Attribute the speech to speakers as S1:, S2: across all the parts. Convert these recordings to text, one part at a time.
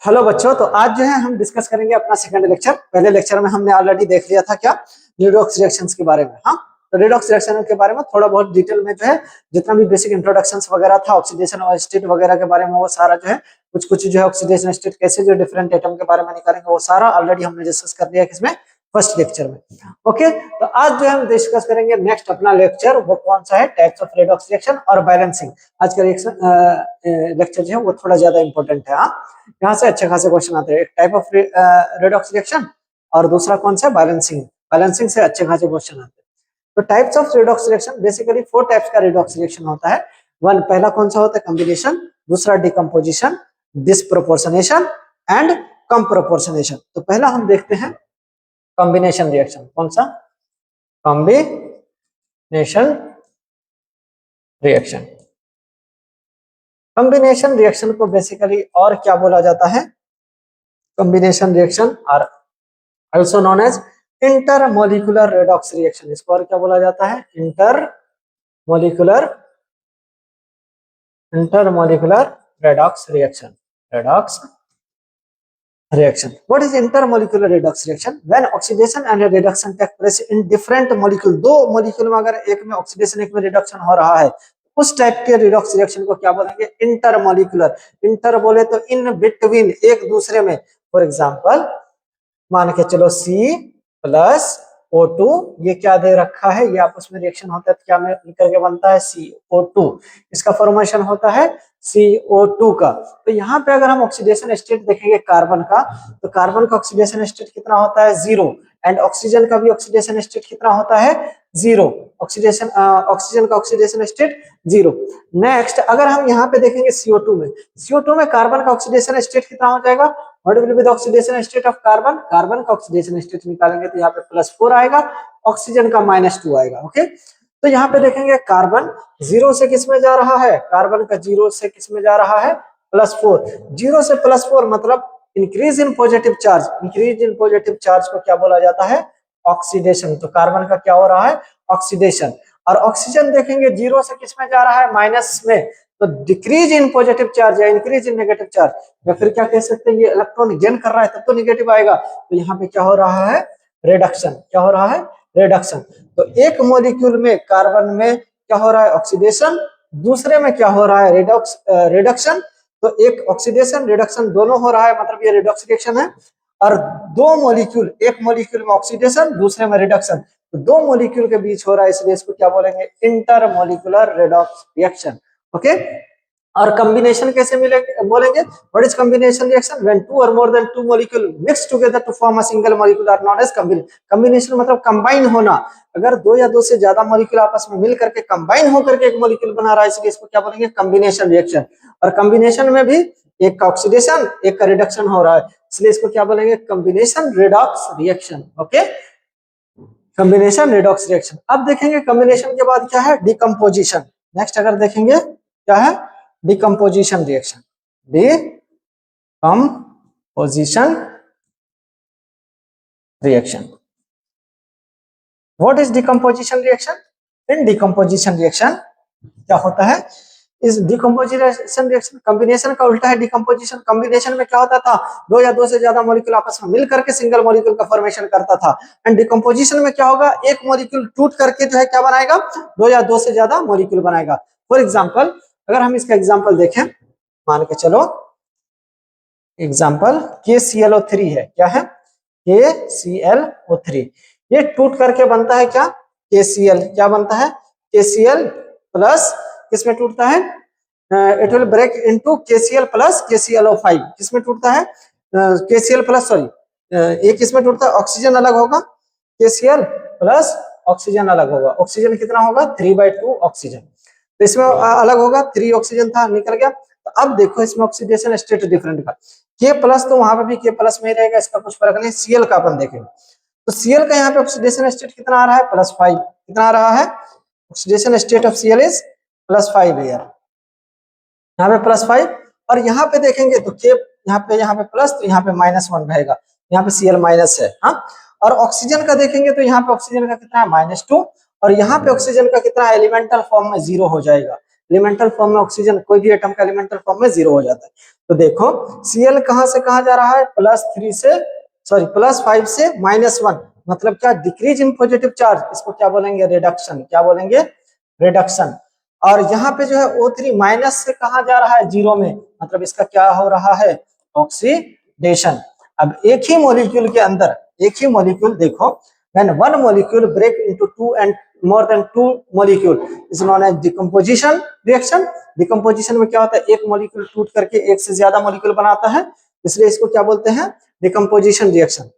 S1: Hello बच्चों, तो आज जो है हम डिस्कस करेंगे अपना सेकंड लेक्चर। पहले लेक्चर में हमने ऑलरेडी देख लिया था क्या, रेडॉक्स रिएक्शंस के बारे में। हाँ, तो रेडॉक्स रिएक्शन के बारे में थोड़ा बहुत डिटेल में जो है जितना भी बेसिक इंट्रोडक्शंस वगैरह था, ऑक्सीडेशन और स्टेट वगैरह के बारे में, वो सारा जो है कुछ कुछ जो है ऑक्सीडेशन स्टेट कैसे जो डिफरेंट एटम के बारे में निकालेंगे, वो सारा ऑलरेडी हमने डिस्कस कर लिया किसमें, फर्स्ट लेक्चर में। ओके, तो आज जो है हम डिस्कस करेंगे नेक्स्ट अपना लेक्चर, वो कौन सा है, टाइप्स ऑफ रेडॉक्स रिएक्शन और बैलेंसिंग। आज का लेक्चर जो है वो थोड़ा ज्यादा इंपॉर्टेंट है। हाँ, यहाँ से अच्छे खासे क्वेश्चन आते हैं। एक टाइप ऑफ रेडॉक्स रिएक्शन और दूसरा कौन सा, बैलेंसिंग। बैलेंसिंग से अच्छे खासे क्वेश्चन आते हैं। तो types of redox reaction, basically 4 types का रेडॉक्स रिएक्शन होता है। वन, पहला कौन सा होता है, कॉम्बिनेशन। दूसरा डिकम्पोजिशन, डिस्प्रोपोर्शनेशन एंड कम्प्रोपोर्शनेशन। तो पहला हम देखते हैं कॉम्बिनेशन रिएक्शन। कौन सा, कॉम्बिनेशन रिएक्शन। कॉम्बिनेशन रिएक्शन को बेसिकली और क्या बोला जाता है, combination reaction are also known as intermolecular redox reaction. इसको और क्या बोला जाता है, intermolecular redox reaction. Redox reaction. What is intermolecular redox reaction? When oxidation and reduction take place in different molecule, दो मॉलिक्यूल में अगर एक में ऑक्सीडेशन एक में रिडक्शन हो रहा है, उस टाइप के रिडॉक्स रिएक्शन को क्या बोलेंगे, इंटरमोलिकुलर। इंटर बोले तो इन बिटवीन, एक दूसरे में। फॉर एग्जांपल मान के चलो C+O2, ये क्या दे रखा है, ये आपस में रिएक्शन होता है तो क्या मिलकर के बनता है, CO2। इसका फॉर्मेशन होता है CO2 का। तो यहाँ पे अगर हम ऑक्सीडेशन स्टेट देखेंगे कार्बन का, तो कार्बन का ऑक्सीडेशन स्टेट कितना होता है, 0। एंड ऑक्सीजन का भी ऑक्सीडेशन स्टेट कितना होता है, 0। ऑक्सीडेशन ऑक्सीजन का ऑक्सीडेशन स्टेट 0। नेक्स्ट अगर हम यहाँ पे देखेंगे CO2 में, CO2 में कार्बन का ऑक्सीडेशन स्टेट कितना हो जाएगा, what will be the oxidation state of carbon. Carbon का ऑक्सीडेशन स्टेट निकालेंगे तो यहाँ पे +4 आएगा, ऑक्सीजन का -2 आएगा। ओके, तो यहाँ पे देखेंगे कार्बन 0 से किस में जा रहा है, कार्बन का 0 से किस में जा रहा है, +4। 0 से +4 मतलब increase in positive charge. Increase in positive charge को क्या बोला जाता है, ऑक्सीडेशन। तो कार्बन का क्या हो रहा है, ऑक्सीडेशन। और ऑक्सीजन देखेंगे 0 से किस में जा रहा है, माइनस में। तो डिक्रीज इन पॉजिटिव चार्ज या इंक्रीज इन नेगेटिव चार्ज, या फिर क्या कह सकते हैं, ये इलेक्ट्रॉन गेन कर रहा है तब तो नेगेटिव आएगा। तो यहाँ पे क्या हो रहा है, रिडक्शन। क्या हो रहा है, रिडक्शन। तो एक मॉलिक्यूल में कार्बन में क्या हो रहा है, ऑक्सीडेशन, दूसरे में क्या हो रहा है, रिडक्शन। तो एक ऑक्सीडेशन रिडक्शन दोनों हो रहा है, मतलब ये रिडॉक्स रिएक्शन है। और दो मॉलिक्यूल, एक मॉलिक्यूल में ऑक्सीडेशन दूसरे में रिडक्शन, तो दो मॉलिक्यूल के बीच हो रहा है, इसलिए इसको क्या बोलेंगे, इंटरमोलिकुलर रेडॉक्स रिएक्शन। ओके, और कॉम्बिनेशन कैसे मिलेंगे, बोलेंगे, what is combination reaction, when two or more than two molecule mix together to form a single molecule are known as combination. Combination मतलब कंबाइन होना। अगर दो या दो से ज्यादा मॉलिक्यूल आपस में मिल करके कंबाइन होकर के एक मॉलिक्यूल बना रहा है, इसलिए इसको क्या बोलेंगे, कॉम्बिनेशन रिएक्शन। और कॉम्बिनेशन में भी एक का ऑक्सीडेशन एक का रिडक्शन हो रहा है, इसलिए इसको क्या बोलेंगे, combination redox reaction. Okay, combination redox reaction. अब देखेंगे कॉम्बिनेशन के बाद क्या है, डिकम्पोजिशन। नेक्स्ट अगर देखेंगे क्या है, decomposition reaction. Decomposition reaction. What is decomposition reaction, in decomposition reaction क्या होता है, इस डिकम्पोजिशन रिएक्शन, कॉम्बिनेशन का उल्टा है डिकम्पोजिशन। कॉम्बिनेशन में क्या होता था, दो या दो से ज्यादा मॉलिक्यूल आपस में मिल करके सिंगल मॉलिक्यूल का फॉर्मेशन करता था। एंड डिकम्पोजिशन में क्या होगा, एक मॉलिक्यूल टूट करके जो है क्या बनाएगा, दो या दो से ज्यादा मॉलिक्यूल बनाएगा। फॉर एग्जांपल अगर हम इसका एग्जांपल देखें, मान के चलो एग्जांपल KClO3 है, क्या है, KClO3। ये टूट करके बनता है क्या, KCl। क्या बनता है, KCl प्लस, किसमें टूटता है, it will break into KCl plus KClO5। किसमें टूटता है, KCl प्लस, सॉरी, ये किसमें टूटता है, ऑक्सीजन अलग होगा, KCl प्लस ऑक्सीजन अलग होगा। ऑक्सीजन कितना होगा, 3/2 ऑक्सीजन। तो इसमें अलग होगा, 3 ऑक्सीजन था, निकल गया। तो अब देखो इसमें ऑक्सीडेशन स्टेट डिफरेंट का, K प्लस तो वहां पे भी K प्लस में ही रहेगा, इसका कुछ फर्क नहीं। Cl का अपन देखेंगे तो Cl का यहाँ पे ऑक्सीडेशन स्टेट कितना आ रहा है, +5। कितना आ रहा है, oxidation state of Cl is +5 है यार, यहाँ पे +5। और यहाँ पे देखेंगे तो K यहाँ पे प्लस, तो यहाँ पे -1 रहेगा, यहाँ पे Cl माइनस है। हाँ, और ऑक्सीजन का देखेंगे तो यहाँ पे ऑक्सीजन का कितना है, -2। और यहाँ पे ऑक्सीजन का कितना है, एलिमेंटल फॉर्म में 0 हो जाएगा। एलिमेंटल फॉर्म में ऑक्सीजन कोई भी एटम का एलिमेंटल फॉर्म में 0 हो जाता है। तो देखो Cl कहां से कहां जा रहा है, +5 से -1, मतलब क्या, डिक्रीज इन पॉजिटिव चार्ज, इसको क्या बोलेंगे, रिडक्शन, क्या बोलेंगे, रिडक्शन। और यहाँ पे जो है O3 माइनस से कहां जा रहा है, 0 में, मतलब इसका क्या हो रहा है, ऑक्सीडेशन। अब एक ही मॉलिक्यूल के अंदर, एक ही मॉलिक्यूल देखो, when one molecule break into two and more than two molecule is known as decomposition reaction। Decomposition में क्या होता है, एक मॉलिक्यूल टूट करके एक से ज्यादा मॉलिक्यूल बनाता है, इसलिए इसको क्या बोलते हैं, डिकम्पोजिशन रिएक्शन।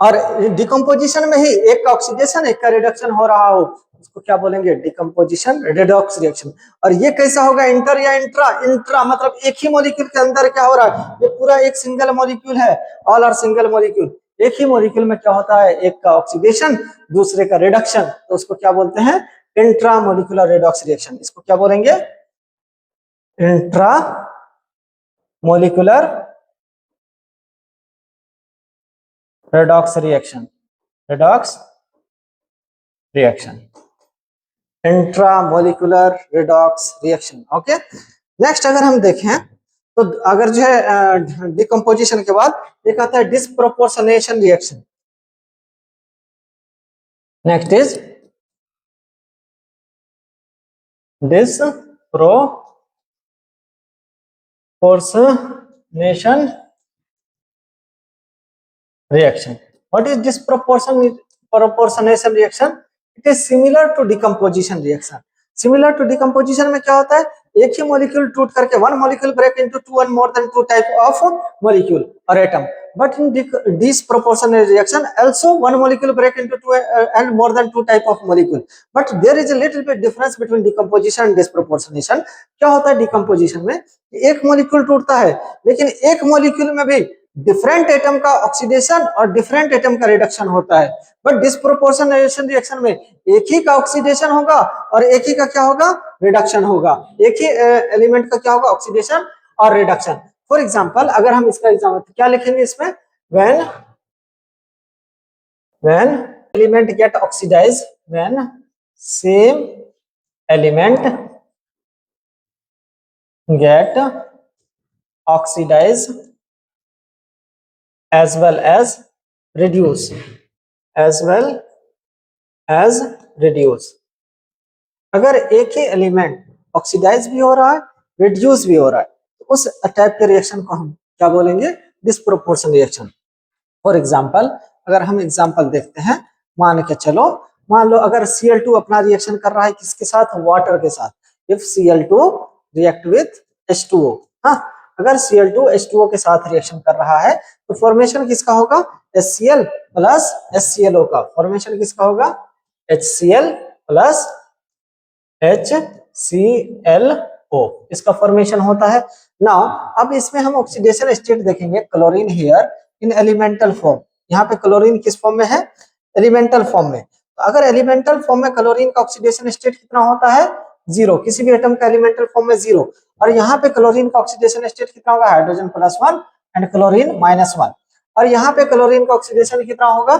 S1: और डिकम्पोजिशन में ही एक का ऑक्सीडेशन एक का रिडक्शन हो रहा हो, उसको क्या बोलेंगे, डिकम्पोजिशन रेडॉक्स रिएक्शन। और ये कैसा होगा, इंटर या इंट्रा, इंट्रा मतलब एक ही मॉलिक्यूल के अंदर क्या हो रहा है, ये पूरा एक सिंगल मॉलिक्यूल है, ऑल आर सिंगल मॉलिक्यूल, एक ही मॉलिक्यूल में क्या होता है, एक का ऑक्सीडेशन दूसरे का रिडक्शन, तो उसको क्या बोलते हैं, इंट्रा मॉलिक्यूलर रेडॉक्स रिएक्शन। इसको क्या बोलेंगे, intra molecular redox reaction, redox reaction, intramolecular redox reaction. Okay, next अगर हम देखें तो अगर जो है डिकम्पोजिशन के बाद एक आता है disproportionation reaction. Next is disproportionation reaction। What is disproportionation reaction? It is similar to decomposition reaction। Similar to decomposition में क्या होता है, एक ही मॉलिक्यूल टूट करके one molecule break into two and more than two type of molecule or atom। But in disproportionate reaction also one molecule break into two and more than two type of molecule। But there is a little bit difference between decomposition and disproportionation। क्या होता है decomposition में, एक molecule टूटता है लेकिन एक molecule में भी डिफरेंट एटम का ऑक्सीडेशन और डिफरेंट एटम का रिडक्शन होता है। बट डिस्प्रोपोर्शनेशन रिएक्शन में एक ही का ऑक्सीडेशन होगा और एक ही का क्या होगा, रिडक्शन होगा, एक ही एलिमेंट का क्या होगा, ऑक्सीडेशन और रिडक्शन। फॉर एग्जांपल अगर हम इसका एग्जांपल क्या लिखेंगे इसमें, when element get oxidise, when same element get oxidise as well as reduce, as well as reduce। अगर एक ही एलिमेंट ऑक्सीडाइज भी हो रहा है, रिड्यूस भी हो रहा है, तो उस टाइप के रिएक्शन को हम क्या बोलेंगे, डिस्प्रोपोर्शन रिएक्शन। फॉर एग्जांपल अगर हम एग्जांपल देखते हैं, मान के चलो, मान लो अगर Cl2 अपना रिएक्शन कर रहा है किसके साथ, वाटर के साथ। If Cl2 react with H2O, हाँ, अगर Cl2 H2O के साथ रिएक्शन कर रहा है तो फॉर्मेशन किसका होगा, HCl प्लस HClO का। फॉर्मेशन किसका होगा, HCl प्लस HClO, इसका फॉर्मेशन होता है। नाउ अब इसमें हम ऑक्सीडेशन स्टेट देखेंगे, chlorine here in elemental form. यहाँ पे क्लोरीन किस फॉर्म में है, एलिमेंटल फॉर्म में। तो अगर एलिमेंटल फॉर्म में क्लोरीन का ऑक्सीडेशन स्टेट कितना होता है, 0, किसी भी एटम का एलिमेंटल फॉर्म में 0। और यहाँ पे क्लोरीन का ऑक्सीडेशन स्टेट कितना होगा, हाइड्रोजन +1 एंड क्लोरीन -1। और यहाँ पे क्लोरीन का ऑक्सीडेशन कितना होगा,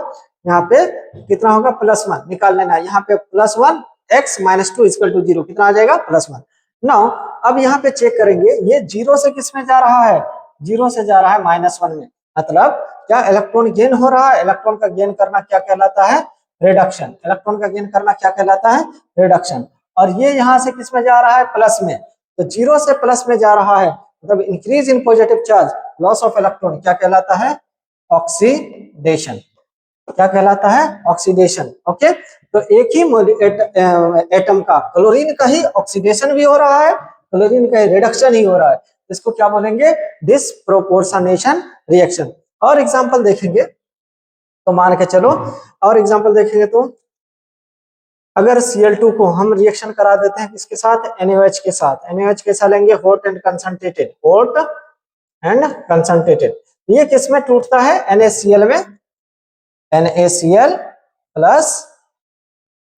S1: यहाँ पे कितना होगा, +1 निकाल लेना। यहाँ पे +1 x - 2 = 0, कितना आ जाएगा, +1। नाउ अब यहाँ पे चेक करेंगे, ये 0 से किस में जा रहा है, 0 से जा रहा है -1 में। मतलब क्या, इलेक्ट्रॉन गेन हो रहा है। इलेक्ट्रॉन का गेन करना क्या कहलाता है, रिडक्शन। इलेक्ट्रॉन का गेन करना क्या कहलाता है, रिडक्शन। और ये यहाँ से किस में जा रहा है, प्लस में। तो 0 से प्लस में जा रहा है, मतलब increase in positive charge, loss of electron, क्या कहलाता है, ऑक्सीडेशन। क्या कहलाता है, ऑक्सीडेशन। ओके, तो एक ही एटम का, क्लोरीन का ही ऑक्सीडेशन भी हो रहा है, क्लोरीन का ही रिडक्शन ही हो रहा है, इसको क्या बोलेंगे, डिस्प्रोपोर्शनेशन रिएक्शन। और एग्जांपल देखेंगे तो मान के चलो, और एग्जांपल देखेंगे तो अगर Cl2 को हम रिएक्शन करा देते हैं किसके साथ, NaOH के साथ। NaOH कैसा लेंगे, hot and concentrated, hot and concentrated. ये किस में टूटता है, NaCl में, NaCl प्लस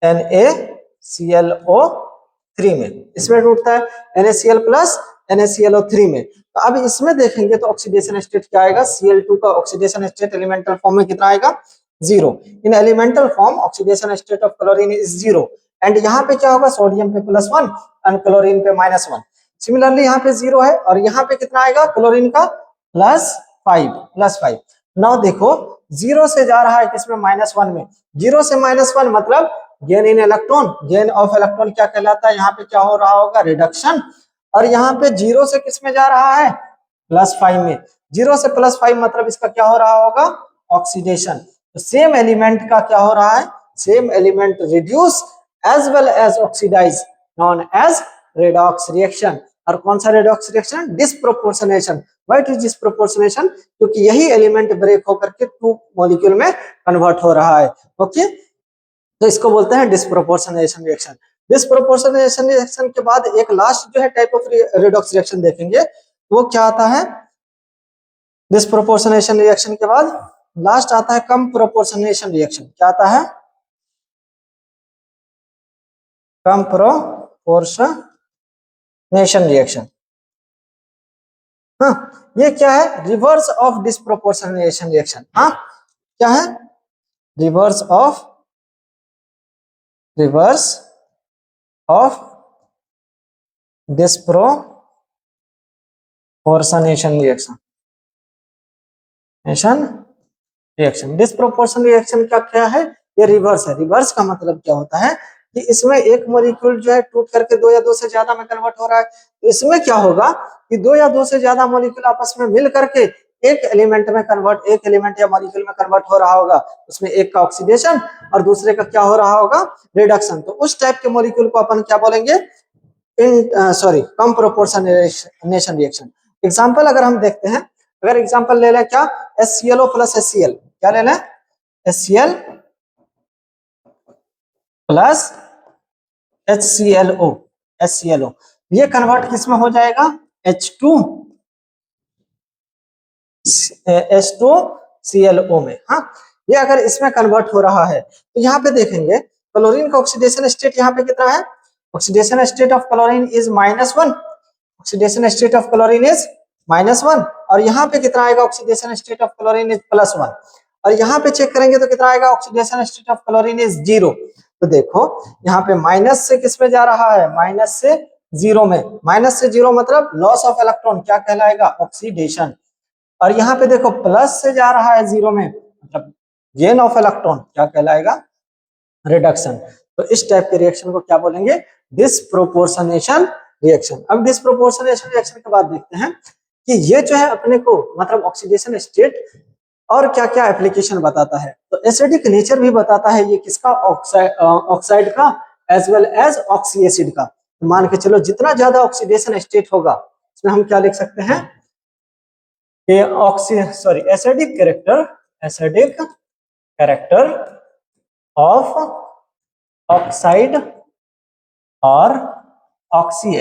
S1: NaClO3 में, इसमें टूटता है NaCl प्लस NaClO3 में। तो अब इसमें देखेंगे तो ऑक्सीडेशन स्टेट क्या आएगा, Cl2 का ऑक्सीडेशन स्टेट एलिमेंटल फॉर्म में कितना आएगा, 0। In elemental form oxidation state of chlorine is 0 and यहाँ पे क्या होगा, सोडियम पे +1 एंड क्लोरीन पे -1। सिमिलरली यहाँ पे 0 है और यहाँ पे कितना आएगा, क्लोरीन का +5। नाउ देखो 0 से जा रहा है किसमें, -1 में। 0 से -1 मतलब gain in electron, gain of electron क्या कहलाता है, यहाँ पे क्या हो रहा होगा, रिडक्शन। और यहाँ पे 0 से किसमें जा रहा है, +5 में। 0 से +5 मतलब इसका क्या हो रहा होगा, ऑक्सीडेशन। तो सेम एलिमेंट का क्या हो रहा है, same element reduce as well as oxidise, known as redox reaction. और कौन सा redox reaction, disproportionation. What is disproportionation, क्योंकि यही एलिमेंट ब्रेक होकर के 2 मॉलिक्यूल में कन्वर्ट हो रहा है। ओके, तो इसको बोलते हैं डिस्प्रोपोर्शनेशन रिएक्शन। डिस्प्रोपोर्शनेशन रिएक्शन के बाद एक लास्ट जो है टाइप ऑफ रेडॉक्स रिएक्शन देखेंगे, वो क्या आता है, डिस्प्रोपोर्शनेशन रिएक्शन के बाद लास्ट आता है कम प्रोपोर्शनेशन रिएक्शन। क्या आता है, कम प्रोपोर्शनेशन रिएक्शन। हाँ, ये क्या है, रिवर्स ऑफ डिस्प्रोपोर्शनेशन रिएक्शन। हाँ, क्या है, reverse of disproportionation reaction. Disproportion reaction का क्या है, ये रिवर्स है। रिवर्स का मतलब क्या होता है कि इसमें एक मॉलिक्यूल जो है टूट करके 2 या 2 से ज्यादा में कन्वर्ट हो रहा है। तो इसमें क्या होगा कि 2 या 2 से ज्यादा मॉलिक्यूल आपस में मिल करके एक एलिमेंट या मॉलिक्यूल में कन्वर्ट हो रहा होगा। उसमें एक का ऑक्सीडेशन और दूसरे का क्या हो रहा होगा, रिडक्शन। तो उस टाइप के मॉलिक्यूल को अपन क्या बोलेंगे, कम प्रोपोर्शनेशन रिएक्शन। एग्जाम्पल अगर हम देखते हैं, अगर एग्जाम्पल ले लें क्या, HClO प्लस HCl, क्या ले लें, HCl प्लस HClO, ये कन्वर्ट किसमें हो जाएगा, H2ClO में। हाँ, ये अगर इसमें कन्वर्ट हो रहा है तो यहाँ पे देखेंगे क्लोरीन का ऑक्सीडेशन स्टेट यहाँ पे कितना है, oxidation state of chlorine is -1, oxidation state of chlorine is -1। और यहाँ पे कितना आएगा, oxidation state of chlorine is +1। और यहाँ पे चेक करेंगे तो कितना आएगा, oxidation state of chlorine is 0। तो देखो यहाँ पे माइनस से किस में जा रहा है, माइनस से 0 में। माइनस से 0 मतलब लॉस ऑफ इलेक्ट्रॉन, क्या कहलाएगा, ऑक्सीडेशन। और यहाँ पे देखो प्लस से जा रहा है 0 में, मतलब गेन ऑफ इलेक्ट्रॉन, क्या कहलाएगा, रिडक्शन। तो इस टाइप के रिएक्शन को क्या बोलेंगे, डिस्प्रोपोर्शनेशन रिएक्शन। अब डिस्प्रोपोर्शनेशन रिएक्शन के बाद देखते हैं कि ये जो है अपने को मतलब ऑक्सीडेशन स्टेट और क्या क्या एप्लीकेशन बताता है। तो एसिडिक नेचर भी बताता है ये किसका, ऑक्साइड का as well as oxy acid का। तो मान के चलो जितना ज्यादा ऑक्सीडेशन स्टेट होगा इसमें हम क्या लिख सकते हैं, एसिडिक कैरेक्टर ऑफ ऑक्साइड और oxy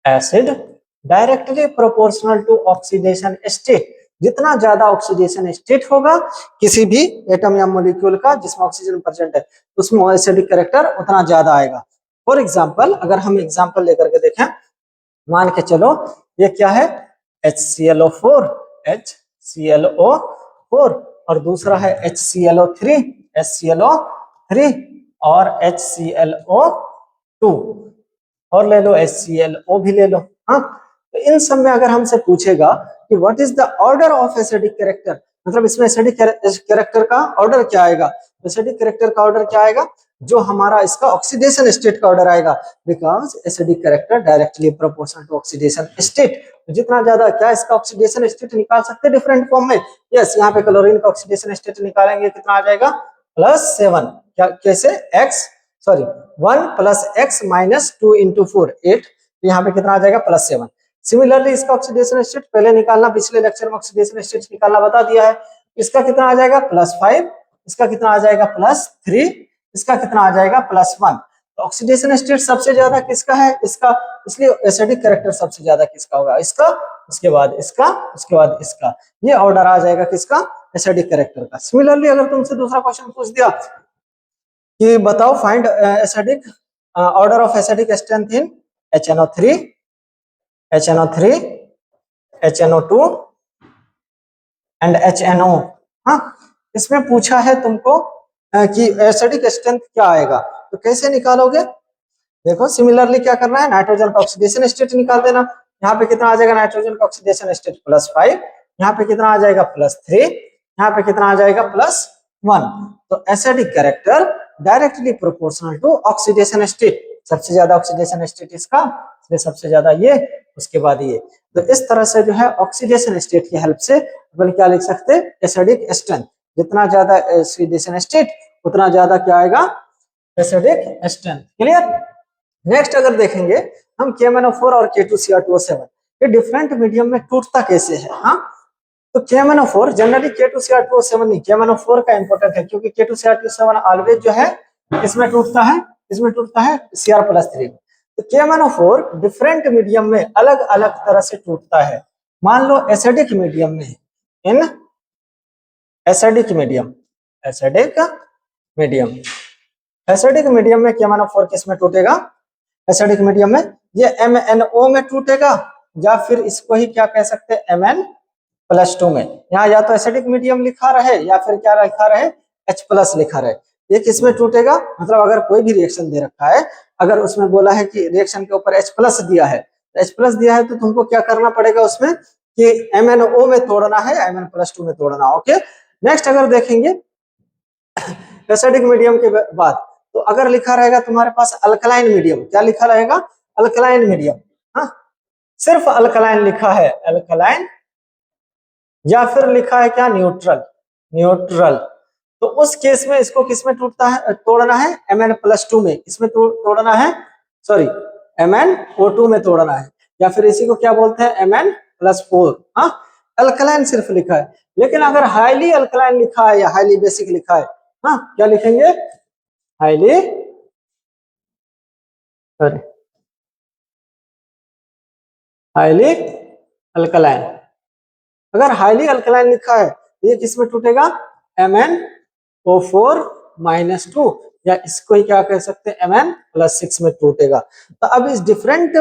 S1: acid directly proportional to oxidation state. जितना ज्यादा ऑक्सीडेशन स्टेट होगा किसी भी एटम या मॉलिक्यूल का जिसमें ऑक्सीजन प्रेजेंट है, उसमें एसिडिक कैरेक्टर उतना ज्यादा आएगा। फॉर एग्जांपल अगर हम एग्जांपल लेकर के देखें, मान के चलो ये क्या है, HClO4 और दूसरा है HClO3 और HClO2 और ले लो HClO भी ले लो। हाँ, तो इन सब में अगर हमसे पूछेगा कि what is the order of acidic character, मतलब इसमें एसिडिक कैरेक्टर का ऑर्डर क्या आएगा, एसिडिक कैरेक्टर का ऑर्डर क्या आएगा, जो हमारा इसका ऑक्सीडेशन स्टेट का ऑर्डर आएगा, because acidic character directly proportional to oxidation state. जितना ज्यादा क्या इसका ऑक्सीडेशन स्टेट निकाल सकते हैं डिफरेंट फॉर्म में। यस, यहाँ पे क्लोरीन का ऑक्सीडेशन स्टेट निकालेंगे, कितना आ जाएगा, +7। क्या कैसे, 1 + x - 2 × 4 8, तो यहाँ पे कितना आ जाएगा, +7। सिमिलरली इसका ऑक्सीडेशन स्टेट पहले निकालना, पिछले लेक्चर में ऑक्सीडेशन स्टेट निकालना बता दिया है। इसका कितना आ जाएगा, +5, इसका कितना आ जाएगा, +3, इसका कितना आ जाएगा, +1। तो ऑक्सीडेशन स्टेट सबसे ज्यादा किसका है, इसका, इसलिए एसिडिक कैरेक्टर सबसे ज्यादा किसका होगा, इसका, उसके बाद इसका, उसके बाद इसका। ये ऑर्डर आ जाएगा किसका, एसिडिक कैरेक्टर का। सिमिलरली अगर तुमसे दूसरा क्वेश्चन पूछ दिया कि बताओ find acidic order of acidic strength in HNO3, HNO2 and HNO। हाँ, इसमें पूछा है तुमको कि एसिडिक स्ट्रेंथ क्या आएगा। तो कैसे निकालोगे, देखो सिमिलरली क्या करना है, नाइट्रोजन का ऑक्सीडेशन स्टेट निकाल देना। यहाँ पे कितना आ जाएगा, नाइट्रोजन का ऑक्सीडेशन स्टेट +5, यहाँ पे कितना आ जाएगा +3, यहाँ पे कितना आ जाएगा +1। तो acidic character directly proportional to oxidation state, सबसे ज्यादा ऑक्सीडेशन स्टेट इसका, इसलिए सबसे ज्यादा ये, उसके बाद ये। तो इस तरह से जो है ऑक्सीडेशन स्टेट की हेल्प से अपन क्या लिख सकते हैं, एसिडिक स्ट्रेंथ। जितना ज्यादा ऑक्सीडेशन स्टेट उतना ज्यादा क्या आएगा, एसिडिक स्ट्रेंथ। क्लियर। नेक्स्ट अगर देखेंगे हम KMnO4 और K2Cr2O7, ये डिफरेंट मीडियम में टूटता कैसे है। हाँ, तो KMnO4 जनरली K2Cr2O7 नहीं, KMnO4 का इंपॉर्टेंट है, क्योंकि K2Cr2O7 ऑलवेज जो है इसमें टूटता है, इसमें टूटता है Cr+3। तो KMnO4 डिफरेंट मीडियम में अलग अलग तरह से टूटता है। मान लो एसिडिक मीडियम में, इन acidic medium, acidic medium, acidic medium में KMnO4 किस में टूटेगा, एसिडिक मीडियम में ये MnO में टूटेगा, या फिर इसको ही क्या कह सकते हैं, Mn+2 में। यहाँ या तो एसिडिक मीडियम लिखा रहे या फिर क्या लिखा रहे, H+ लिखा रहे। ये किस में टूटेगा, मतलब अगर कोई भी रिएक्शन दे रखा है, अगर उसमें बोला है कि रिएक्शन के ऊपर H+ दिया है, तो H+ दिया है तो तुमको क्या करना पड़ेगा उसमें, कि MnO में तोड़ना है, Mn+2 में तोड़ना। ओके। नेक्स्ट अगर देखेंगे एसिडिक मीडियम के बाद, तो अगर लिखा रहेगा तुम्हारे पास अल्कलाइन मीडियम, क्या लिखा रहेगा, अल्कलाइन मीडियम। हाँ, सिर्फ अल्कलाइन लिखा है, अल्कलाइन, या फिर लिखा है क्या, न्यूट्रल, न्यूट्रल। तो उस केस में इसको किसमें टूटता है, तोड़ना है, Mn+2 में, इसमें तोड़ना है, सॉरी MnO2 में तोड़ना है, या फिर इसी को क्या बोलते हैं, Mn+4। हाँ, अल्कलाइन सिर्फ लिखा है। लेकिन अगर हाईली अल्कलाइन लिखा है या हाईली बेसिक लिखा है, हाँ क्या लिखेंगे, हाईली, सॉरी हाईली अल्कलाइन। अगर हाईली अल्कलाइन लिखा है तो ये किस में टूटेगा, MnO4-2, या इसको ही क्या कह सकते हैं, Mn+6 में टूटेगा। तो अब इस डिफरेंट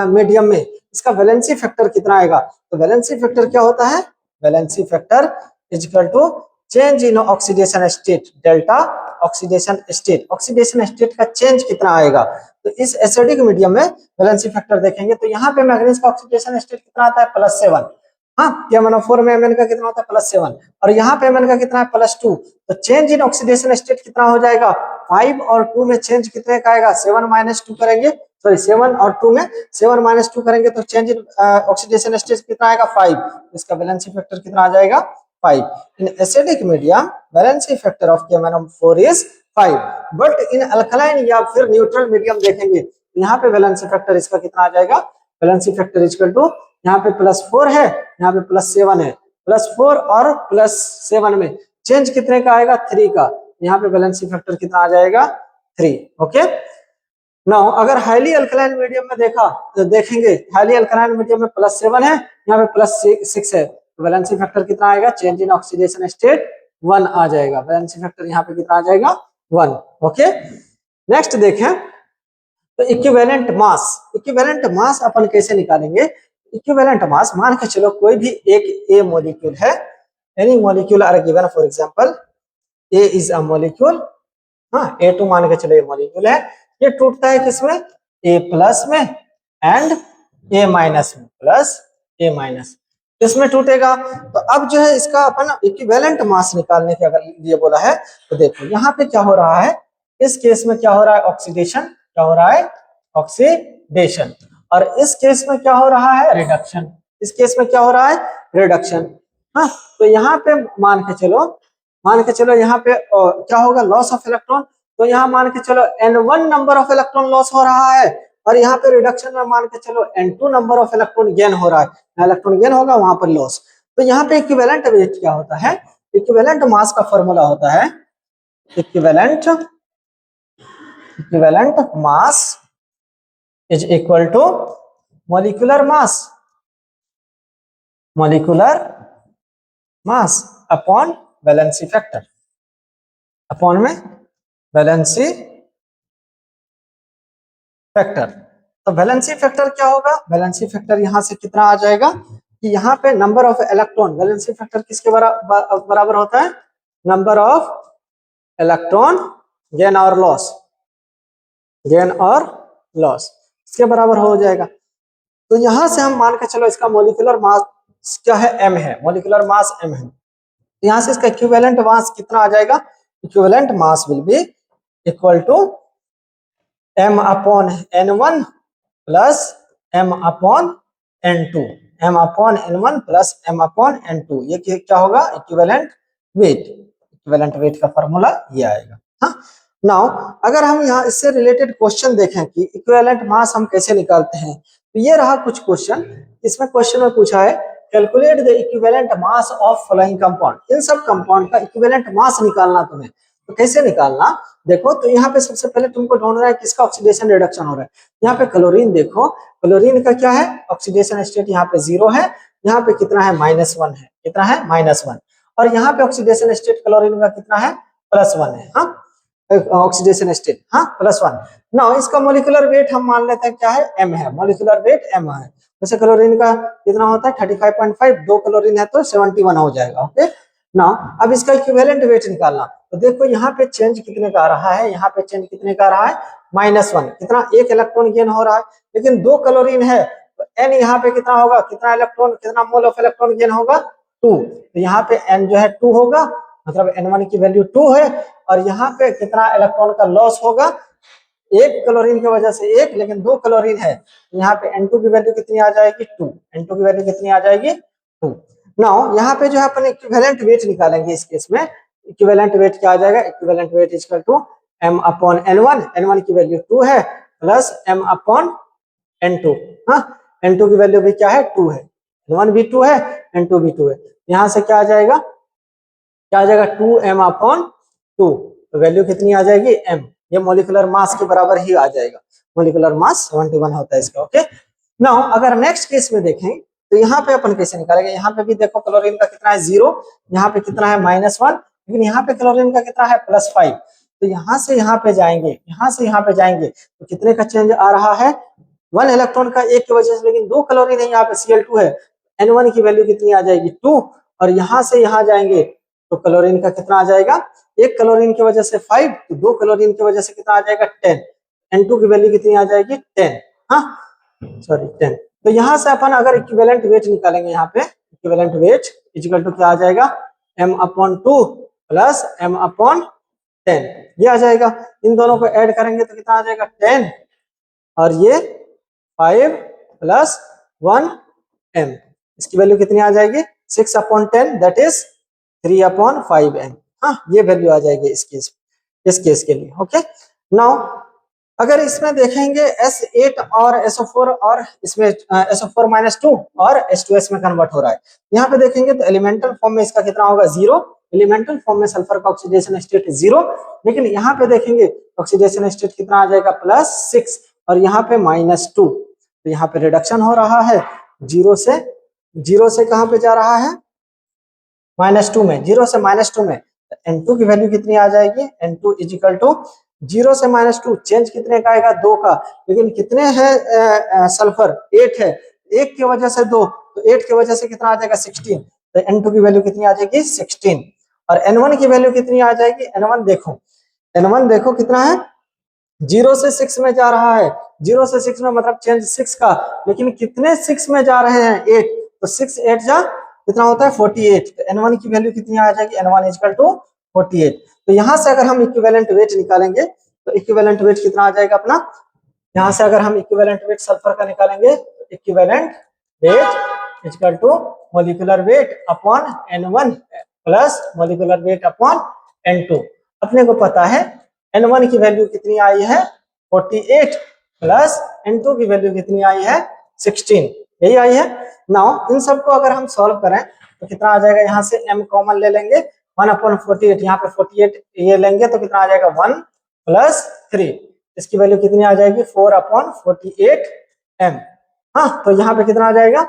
S1: मीडियम में इसका वैलेंसी फैक्टर कितना आएगा, तो वैलेंसी फैक्टर क्या होता है, valency factor is equal to change in oxidation state, delta oxidation state, oxidation state का चेंज कितना आएगा। तो इस एसिडिक मीडियम में वैलेंसी फैक्टर देखेंगे तो यहाँ पे मैग्नीज का ऑक्सीडेशन स्टेट कितना आता है, +7। हाँ, KMnO4 में Mn का कितना होता है, +7, और यहाँ पे Mn का कितना है, +2। तो चेंज इन ऑक्सीडेशन स्टेट कितना हो जाएगा, 5 और 2 में चेंज कितने का आएगा, 7-2 करेंगे, सॉरी 7 और 2 में 7-2 करेंगे तो चेंज इन ऑक्सीडेशन स्टेट कितना आएगा, 5। इसका वैलेंसी फैक्टर कितना आ जाएगा, 5। इन acidic medium valency factor of KMnO4 is 5, but in alkaline या फिर न्यूट्रल मीडियम देखेंगे यहाँ पे वैलेंसी फैक्टर इसका कितना आ जाएगा, valency factor is equal to, यहाँ पे +4 है, यहाँ पे +7 है, +4 और +7 में चेंज कितने का आएगा, 3 का, यहाँ पे बैलेंसी फैक्टर कितना आ जाएगा, 3। ओके। नाउ अगर हाईली अल्कलाइन मीडियम में देखा तो देखेंगे हाईली अल्कलाइन मीडियम में +7 है, यहाँ पे +6 है, तो बैलेंसी फैक्टर कितना आएगा, चेंज इन ऑक्सीडेशन स्टेट 1 आ जाएगा, बैलेंसी फैक्टर यहाँ पे कितना आ जाएगा, 1। ओके। नेक्स्ट देखें तो इक्विवेलेंट मास, इक्विवेलेंट मास अपन कैसे निकालेंगे, इक्विवेलेंट मास मान के चलो कोई भी एक ए मॉलिक्यूल है, any molecule are given, for example A is a molecule, हाँ A2 मान के चलो ये मॉलिक्यूल है, ये टूटता है किसमें, A+ में एंड A- में, प्लस A-, इसमें टूटेगा। तो अब जो है इसका अपन इक्विवेलेंट मास निकालने के अगर लिए बोला है तो देखो यहाँ पे क्या हो रहा है, इस केस में क्या हो रहा है, ऑक्सीडेशन, क्या हो रहा है, ऑक्सीडेशन, और इस केस में क्या हो रहा है, रिडक्शन, इस केस में क्या हो रहा है, रिडक्शन। हाँ, तो यहाँ पे मान के चलो यहाँ पे क्या होगा, लॉस ऑफ इलेक्ट्रॉन, तो यहाँ मान के चलो N1 number of electron loss हो रहा है, और यहाँ पे रिडक्शन में मान के चलो N2 number of electron gain हो रहा है, इलेक्ट्रॉन गेन होगा वहां पर लॉस। तो यहाँ पे इक्विवेलेंट वेट क्या होता है, इक्विवेलेंट मास का फॉर्मूला होता है, equivalent mass is equal to molecular mass, molecular mass upon valency factor, upon में वैलेंसी फैक्टर। तो वैलेंसी फैक्टर क्या होगा, वैलेंसी फैक्टर यहां से कितना आ जाएगा कि यहाँ पे number of electron, valency factor किसके बराबर होता है, नंबर ऑफ इलेक्ट्रॉन गेन और लॉस, गेन और लॉस इसके बराबर हो जाएगा। तो यहां से हम मान के चलो इसका मोलिकुलर मास क्या है, m है, मोलिकुलर मास m है। तो यहां से इसका इक्विवेलेंट मास कितना आ जाएगा, equivalent mass will be equal to m upon n1 plus m upon n2, m upon n1 plus m upon n2, ये क्या होगा, इक्विवेलेंट वेट। इक्विवेलेंट वेट का फॉर्मूला ये आएगा। हाँ, नाउ अगर हम यहाँ इससे रिलेटेड क्वेश्चन देखें कि इक्विवेलेंट मास हम कैसे निकालते हैं, तो ये रहा कुछ क्वेश्चन। इसमें क्वेश्चन में पूछा है calculate the equivalent mass of following compound, इन सब कंपाउंड का इक्विवेलेंट मास निकालना तुम्हें। तो कैसे निकालना, देखो तो यहाँ पे सबसे पहले तुमको ढूंढना है किसका ऑक्सीडेशन रिडक्शन हो रहा है। यहाँ पे क्लोरीन देखो, क्लोरीन का क्या है, ऑक्सीडेशन स्टेट यहाँ पे 0 है, यहाँ पे कितना है -1 है, कितना है -1, और यहाँ पे ऑक्सीडेशन स्टेट क्लोरीन का कितना है +1 है। हाँ, ऑक्सीडेशन स्टेट हाँ +1। ना इसका मोलिकुलर वेट हम मान लेते हैं क्या है, m है, मोलिकुलर वेट m है। जैसे क्लोरीन का कितना होता है 35.5, 2 क्लोरीन है तो 71 हो जाएगा। ओके, ना अब इसका इक्विवेलेंट वेट निकालना, तो देखो यहाँ पे चेंज कितने का आ रहा है, यहाँ पे चेंज कितने का आ रहा है -1, कितना 1 इलेक्ट्रॉन गेन हो रहा है, लेकिन 2 क्लोरीन है तो n यहाँ पे कितना होगा, कितना इलेक्ट्रॉन, कितना मोल ऑफ इलेक्ट्रॉन गेन होगा 2, तो यहाँ पे n जो है 2 होगा, मतलब n1 की वैल्यू 2 है, और यहाँ पे कितना इलेक्ट्रॉन का लॉस होगा, 1 क्लोरीन की वजह से 1, लेकिन 2 क्लोरीन है, यहाँ पे n2 की वैल्यू कितनी आ जाएगी 2, n2 की वैल्यू कितनी आ जाएगी 2। नाउ यहाँ पे जो है अपन इक्विवेलेंट वेट निकालेंगे, इस केस में इक्विवेलेंट वेट क्या आ जाएगा, equivalent weight is equal to m upon n1, n1 की वैल्यू 2 है, प्लस m अपॉन n2। हाँ, n2 की वैल्यू भी क्या है 2 है, n1 भी 2 है, n2 भी 2 है, यहाँ से क्या आ जाएगा, क्या आ जाएगा 2m अपॉन 2, तो वैल्यू कितनी आ जाएगी m, ये मोलिकुलर मास के बराबर ही आ जाएगा, मोलिकुलर मास 71 होता है इसका। ओके, नाउ अगर नेक्स्ट केस में देखें तो यहाँ पे अपन कैसे निकालेंगे, यहाँ पे भी देखो क्लोरीन का कितना है 0, यहाँ पे कितना है -1, लेकिन यहाँ पे क्लोरीन का कितना है +5, तो यहाँ से यहाँ पे जाएंगे, यहाँ से यहाँ पे जाएंगे तो कितने का चेंज आ रहा है, 1 इलेक्ट्रॉन का 1 की वजह से, लेकिन 2 क्लोरीन है, यहाँ पे Cl2 है, n1 की वैल्यू कितनी आ जाएगी 2, और यहाँ से यहाँ जाएंगे तो क्लोरीन का कितना आ जाएगा, 1 क्लोरीन की वजह से 5, तो 2 क्लोरीन की वजह से कितना आ जाएगा 10, n2 की वैल्यू कितनी आ जाएगी 10, हाँ सॉरी 10। तो यहाँ से अपन अगर इक्विवेलेंट वेट निकालेंगे, यहाँ पे इक्विवेलेंट वेट इक्वल टू क्या आ जाएगा, m upon 2 plus m upon 10, ये आ जाएगा। इन दोनों को ऐड करेंगे तो कितना आ जाएगा 10, और ये 5 प्लस 1 m, इसकी वैल्यू कितनी आ जाएगी 6 upon 10, that is 3 upon 5m। हाँ, ये वैल्यू आ जाएगी इस केस के लिए। ओके, नाउ अगर इसमें देखेंगे S8 और SO4, और इसमें SO4-2 और H2S में कन्वर्ट हो रहा है, यहाँ पे देखेंगे तो एलिमेंटल फॉर्म में इसका कितना होगा 0, एलिमेंटल फॉर्म में सल्फर का ऑक्सीडेशन स्टेट 0, लेकिन यहाँ पे देखेंगे ऑक्सीडेशन स्टेट कितना आ जाएगा +6, और यहाँ पे -2, तो यहाँ पे रिडक्शन हो रहा है, 0 से कहाँ पे जा रहा है -2 में, 0 से -2 में, n2 की वैल्यू कितनी आ जाएगी, n2 इज इक्वल टू 0 से -2, चेंज कितने का आएगा 2 का, लेकिन कितने है सल्फर 8 है, 1 की वजह से 2, तो 8 की वजह से कितना आ जाएगा 16, तो n2 की वैल्यू कितनी आ जाएगी 16, और n1 की वैल्यू कितनी आ जाएगी, n1 देखो कितना है 0 से 6 में जा रहा है, 0 से 6 में मतलब चेंज 6 का, लेकिन कितने 6 में जा रहे हैं 8, तो 6 8 जा कितना होता है 48, तो n1 की वैल्यू कितनी आ जाएगी, n1 इक्वल टू 48। तो यहाँ से अगर हम इक्विवेलेंट वेट निकालेंगे तो इक्विवेलेंट वेट कितना आ जाएगा अपना, यहाँ से अगर हम इक्विवेलेंट वेट सल्फर का निकालेंगे तो equivalent weight equal to molecular weight upon n1 plus molecular weight upon n2। अपने को पता है n1 की वैल्यू कितनी आई है 48, प्लस n2 की वैल्यू कितनी आई है 16, यही आई है। नाउ इन सबको अगर हम सॉल्व करें तो कितना आ जाएगा, यहाँ से m कॉमन ले लेंगे, 1/48, यहाँ पे 48 ये लेंगे तो कितना आ जाएगा 1 + 3, इसकी वैल्यू कितनी आ जाएगी 4/48m। हाँ, तो यहाँ पे कितना आ जाएगा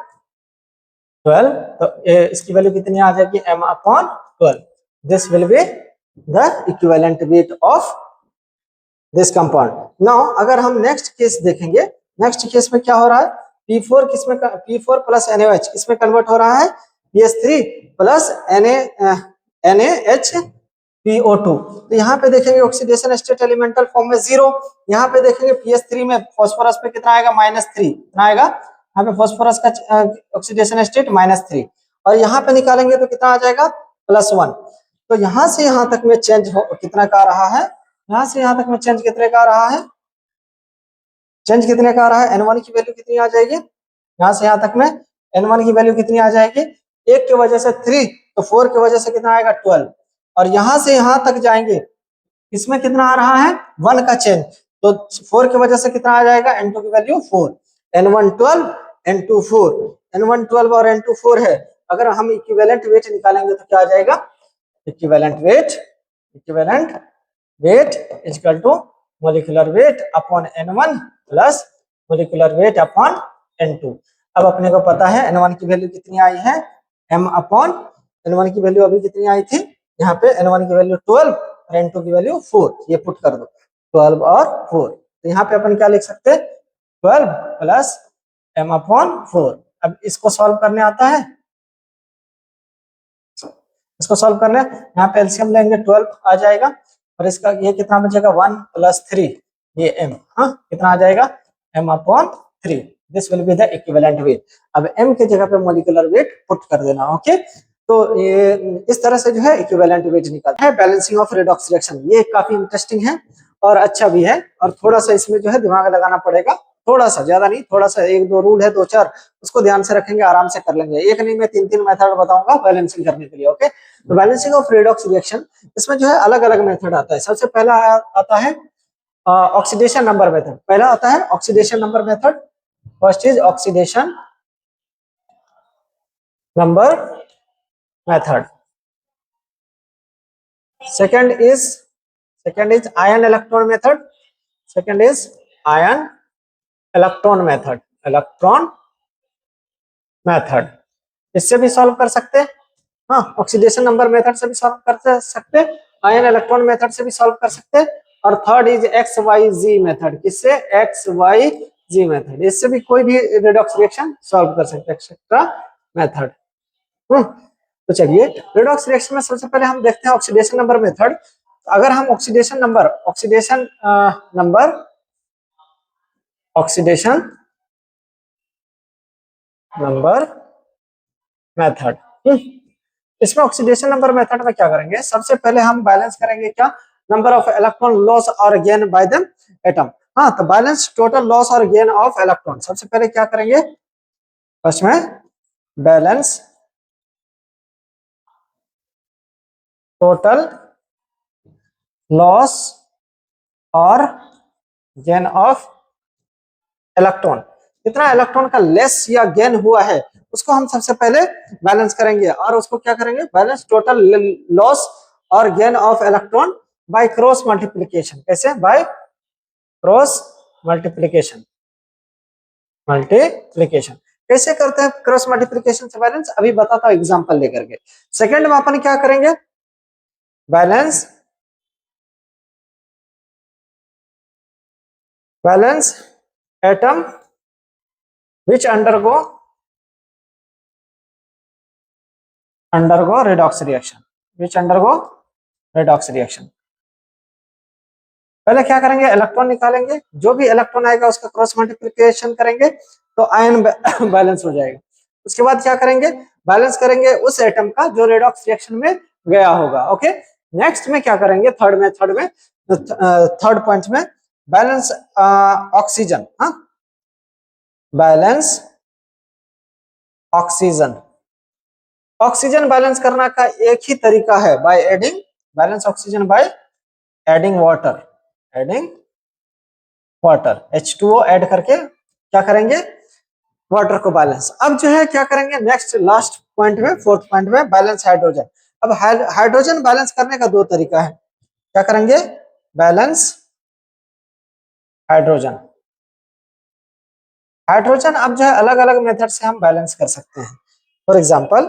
S1: 12, तो इसकी वैल्यू कितनी आ जाएगी m/12। This will be the equivalent weight of this compound. Now अगर हम नेक्स्ट केस देखेंगे, नेक्स्ट केस में क्या हो रहा है, P4 किसमें, P4 प्लस NaOH किसमें कन्वर्ट हो रहा है, PS3 प्लस NaH PO2। तो यहाँ पे देखेंगे ऑक्सीडेशन स्टेट एलिमेंटल फॉर्म में 0। यहाँ पे देखेंगे PS3 में फॉस्फोरस पे कितना आएगा, -3। कितना आएगा यहाँ पे फॉस्फोरस का ऑक्सीडेशन स्टेट -3, और यहाँ पे निकालेंगे तो कितना आ जाएगा, +1। तो यहाँ से यहाँ तक में चेंज कितना का आ रहा है, यहाँ से यहाँ तक में चेंज कितने का आ रहा है, चेंज कितने का आ रहा है, N1 की वैल्यू कितनी आ जाएगी, यहाँ से यहाँ तक में N1 की वैल्यू कितनी आ जाएगी, 1 की वजह से 3, तो 4 की वजह से कितना आएगा 12, और यहाँ से यहाँ तक जाएंगे, इसमें कितना आ रहा है 1 का चेंज, तो 4 की वजह से कितना आ जाएगा, N2 की वैल्यू 4, N1 12, N2 4, N1 12 और N2 4 है। अगर हम इक्विवेलेंट वेट निकालेंगे तो क्या आ जाएगा, equivalent weight is equal to molecular weight upon N1 plus molecular weight upon N2। अब अपने को पता है N1 की वैल्यू कितनी आई है, m अपॉन N1 की वैल्यू अभी कितनी आई थी, यहाँ पे N1 की वैल्यू 12 और N2 की वैल्यू 4, ये पुट कर दो 12 और 4, तो यहाँ पे अपन क्या लिख सकते हैं, 12 प्लस m अपॉन 4। अब इसको सॉल्व करने आता है, इसको सॉल्व करने, यहाँ पे एलसीएम लेंगे 12 आ जाएगा, और इसका ये कितना बचेगा 1 + 3, ये m, हाँ कितना आ जाएगा, m upon 3, this will be the equivalent weight. अब m के जगह पे मोलिकुलर वेट पुट कर देना, ओके। तो ये इस तरह से जो है इक्विवेलेंट वेट निकालता है। बैलेंसिंग ऑफ रेडॉक्स रिएक्शन, ये काफी इंटरेस्टिंग है और अच्छा भी है, और थोड़ा सा इसमें जो है दिमाग लगाना पड़ेगा, थोड़ा सा, ज्यादा नहीं, थोड़ा सा, 1-2 रूल है, 2-4, उसको ध्यान से रखेंगे, आराम से कर लेंगे। एक नहीं, मैं 3-3 मेथड बताऊंगा बैलेंसिंग करने के लिए, ओके। तो बैलेंसिंग ऑफ रेडॉक्स रिएक्शन, इसमें जो है अलग अलग मेथड आता है। सबसे पहला आता है ऑक्सीडेशन नंबर मेथड, पहला आता है oxidation number method, first is oxidation number method, second is ion electron method, second is ion electron method, इससे भी सॉल्व कर सकते हैं, हाँ ऑक्सीडेशन नंबर मेथड से भी सॉल्व कर सकते हैं, आयन इलेक्ट्रॉन मेथड से भी सॉल्व कर सकते हैं, और थर्ड इज XYZ मेथड, किससे, XYZ मेथड, इससे भी कोई भी रेडॉक्स रिएक्शन सॉल्व कर सकते हैं, एक्सेट्रा मेथड। तो चलिए रेडॉक्स रिएक्शन में सबसे पहले हम देखते हैं ऑक्सीडेशन नंबर मेथड। अगर हम ऑक्सीडेशन नंबर मेथड, इसमें ऑक्सीडेशन नंबर मेथड में क्या करेंगे, सबसे पहले हम बैलेंस करेंगे क्या, नंबर ऑफ इलेक्ट्रॉन लॉस और गेन बाय द एटम, हाँ तो बैलेंस टोटल लॉस और गेन ऑफ इलेक्ट्रॉन, सबसे पहले क्या करेंगे, फर्स्ट में बैलेंस टोटल लॉस और गेन ऑफ इलेक्ट्रॉन, कितना इलेक्ट्रॉन का लेस या गेन हुआ है उसको हम सबसे पहले बैलेंस करेंगे, और उसको क्या करेंगे, बैलेंस टोटल लॉस और gain of electron by cross multiplication, कैसे, बाय क्रॉस मल्टीप्लिकेशन कैसे करते हैं क्रॉस मल्टीप्लिकेशन से बैलेंस, अभी बताता हूं एग्जांपल लेकर के। सेकंड में अपन क्या करेंगे, balance atom which undergo redox reaction, पहले क्या करेंगे, इलेक्ट्रॉन निकालेंगे, जो भी इलेक्ट्रॉन आएगा उसका क्रॉस मल्टीप्लिकेशन करेंगे तो आयन बैलेंस हो जाएगा। उसके बाद क्या करेंगे, बैलेंस करेंगे उस एटम का जो रेडॉक्स रिएक्शन में गया होगा, ओके। नेक्स्ट में क्या करेंगे, थर्ड पॉइंट में बैलेंस ऑक्सीजन, हाँ बैलेंस ऑक्सीजन बैलेंस करना का एक ही तरीका है, by adding, balance oxygen by adding water, H2O add करके क्या करेंगे, वाटर को बैलेंस। अब जो है क्या करेंगे, नेक्स्ट लास्ट पॉइंट में, फोर्थ पॉइंट में बैलेंस हाइड्रोजन। अब हाइड्रोजन बैलेंस करने का दो तरीका है, क्या करेंगे, बैलेंस हाइड्रोजन अब जो है अलग अलग मेथड से हम बैलेंस कर सकते हैं। फॉर एग्जांपल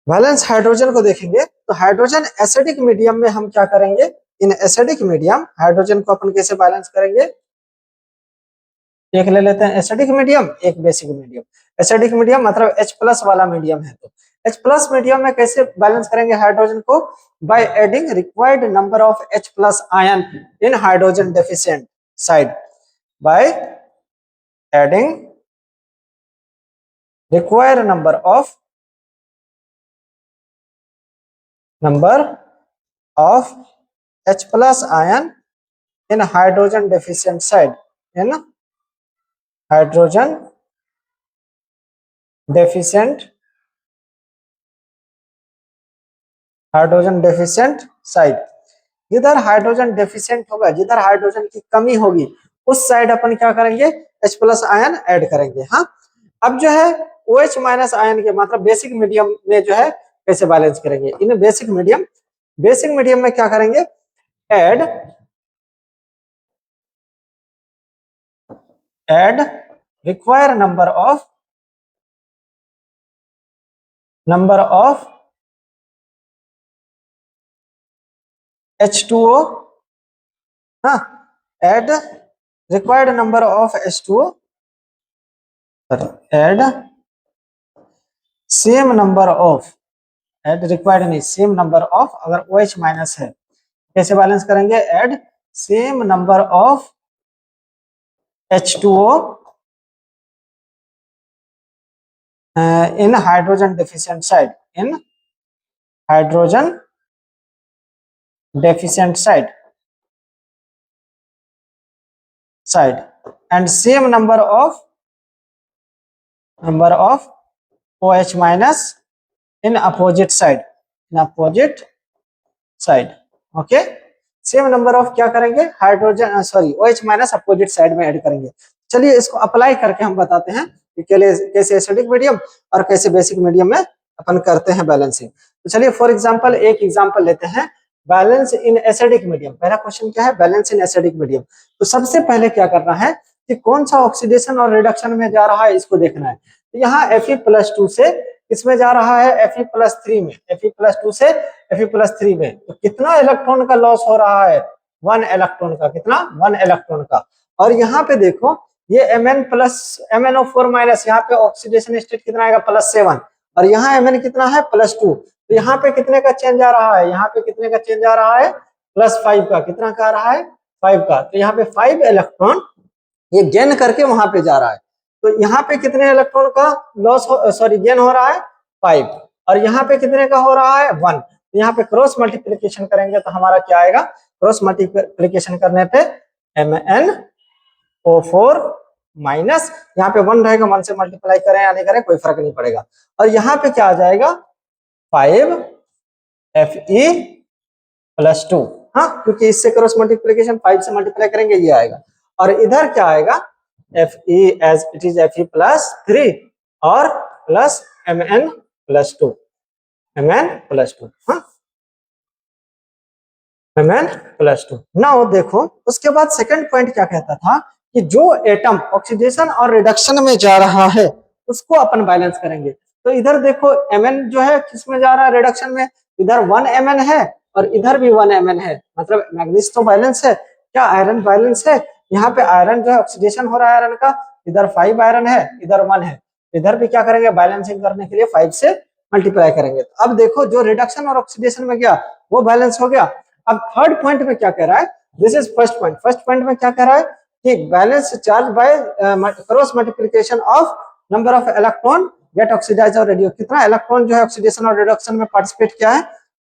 S1: बैलेंस हाइड्रोजन को देखेंगे तो हाइड्रोजन एसिडिक मीडियम में हम क्या करेंगे, इन एसिडिक मीडियम हाइड्रोजन को अपन कैसे बैलेंस करेंगे, एक ले लेते हैं एसिडिक मीडियम, एक बेसिक मीडियम। एसिडिक मीडियम मतलब H+ वाला मीडियम है, तो H प्लस मीडियम में कैसे बैलेंस करेंगे हाइड्रोजन को? By adding required number of H plus ion in hydrogen deficient side, by adding required number of H plus ion in hydrogen deficient side, in hydrogen deficient side. जिधर hydrogen deficient होगा, जिधर hydrogen की कमी होगी, उस side अपन क्या करेंगे? H plus ion add करेंगे। हाँ, अब जो है OH माइनस आयन के मतलब बेसिक मीडियम में जो है कैसे बैलेंस करेंगे? इन बेसिक मीडियम में क्या करेंगे? Add require number of H2O, हाँ, add required number of H2O, add same number of, add required नहीं, सेम नंबर ऑफ, अगर OH माइनस है कैसे बैलेंस करेंगे? Add same number of H2O in hydrogen deficient side, in hydrogen deficient side and same number of OH minus in opposite side, okay. Same number of क्या करेंगे? Hydrogen OH minus opposite side में add करेंगे। चलिए इसको apply करके हम बताते हैं कि कैसे एसिडिक मीडियम और कैसे बेसिक मीडियम में अपन करते हैं बैलेंसिंग। तो चलिए फॉर एग्जांपल एक एग्जांपल लेते हैं, बैलेंस इन एसिडिक मीडियम। पहला क्वेश्चन क्या है? बैलेंस इन एसिडिक मीडियम। तो सबसे पहले क्या करना है कि कौन सा ऑक्सीडेशन और रिडक्शन में जा रहा है, इसको देखना है। तो यहाँ Fe+2 से इसमें जा रहा है Fe+3 में, Fe+2 से Fe+3 में, तो कितना इलेक्ट्रॉन का लॉस हो रहा है? 1 इलेक्ट्रॉन का। कितना? 1 इलेक्ट्रॉन का। और यहाँ पे देखो ये MnO4 माइनस, यहाँ पे ऑक्सीडेशन स्टेट कितना आएगा? +7, और यहाँ Mn कितना है? +2। तो यहाँ पे कितने का चेंज आ रहा है? यहाँ पे कितने का चेंज आ रहा है? +5 का। कितना का आ रहा है? 5 का। तो यहाँ पे 5 इलेक्ट्रॉन ये गेन करके वहां पे जा रहा है। तो यहाँ पे कितने इलेक्ट्रॉन का गेन हो रहा है? 5। और यहाँ पे कितने का हो रहा है? 1। तो यहाँ पे क्रॉस मल्टीप्लिकेशन करेंगे तो हमारा क्या आएगा? क्रॉस मल्टीप्लिकेशन करने पे MnO4 माइनस, यहाँ पे 1 रहेगा, 1 से मल्टीप्लाई करें या नहीं करें कोई फर्क नहीं पड़ेगा। और यहाँ पे क्या आ जाएगा? 5Fe+2, हाँ, क्योंकि इससे क्रॉस मल्टीप्लिकेशन 5 से मल्टीप्लाई करेंगे, ये आएगा। और इधर क्या आएगा? Fe as it is Fe+3 और प्लस Mn+2, हाँ, Mn+2। नाउ देखो उसके बाद सेकंड पॉइंट क्या कहता था कि जो एटम ऑक्सीडेशन और रिडक्शन में जा रहा है उसको अपन बैलेंस करेंगे। तो इधर देखो Mn जो है किसमें जा रहा है? रिडक्शन में। इधर 1 Mn है और इधर भी 1 Mn है, मतलब मैग्नीज तो बैलेंस है। क्या आयरन बैलेंस है? यहाँ पे आयरन जो है ऑक्सीडेशन हो रहा है आयरन का, इधर 5 आयरन है, इधर 1 है। इधर भी क्या करेंगे? बैलेंसिंग करने के लिए 5 से मल्टीप्लाई करेंगे। तो अब देखो जो रिडक्शन और ऑक्सीडेशन में गया वो बैलेंस हो गया। अब थर्ड पॉइंट में क्या कह रहा है? This is first point. First point में क्या कह रहा है कि balance charge by cross multiplication of number of electron get oxidise और रेडियो। कितना इलेक्ट्रॉन जो है ऑक्सीडेशन और रिडक्शन में पार्टिसिपेट किया है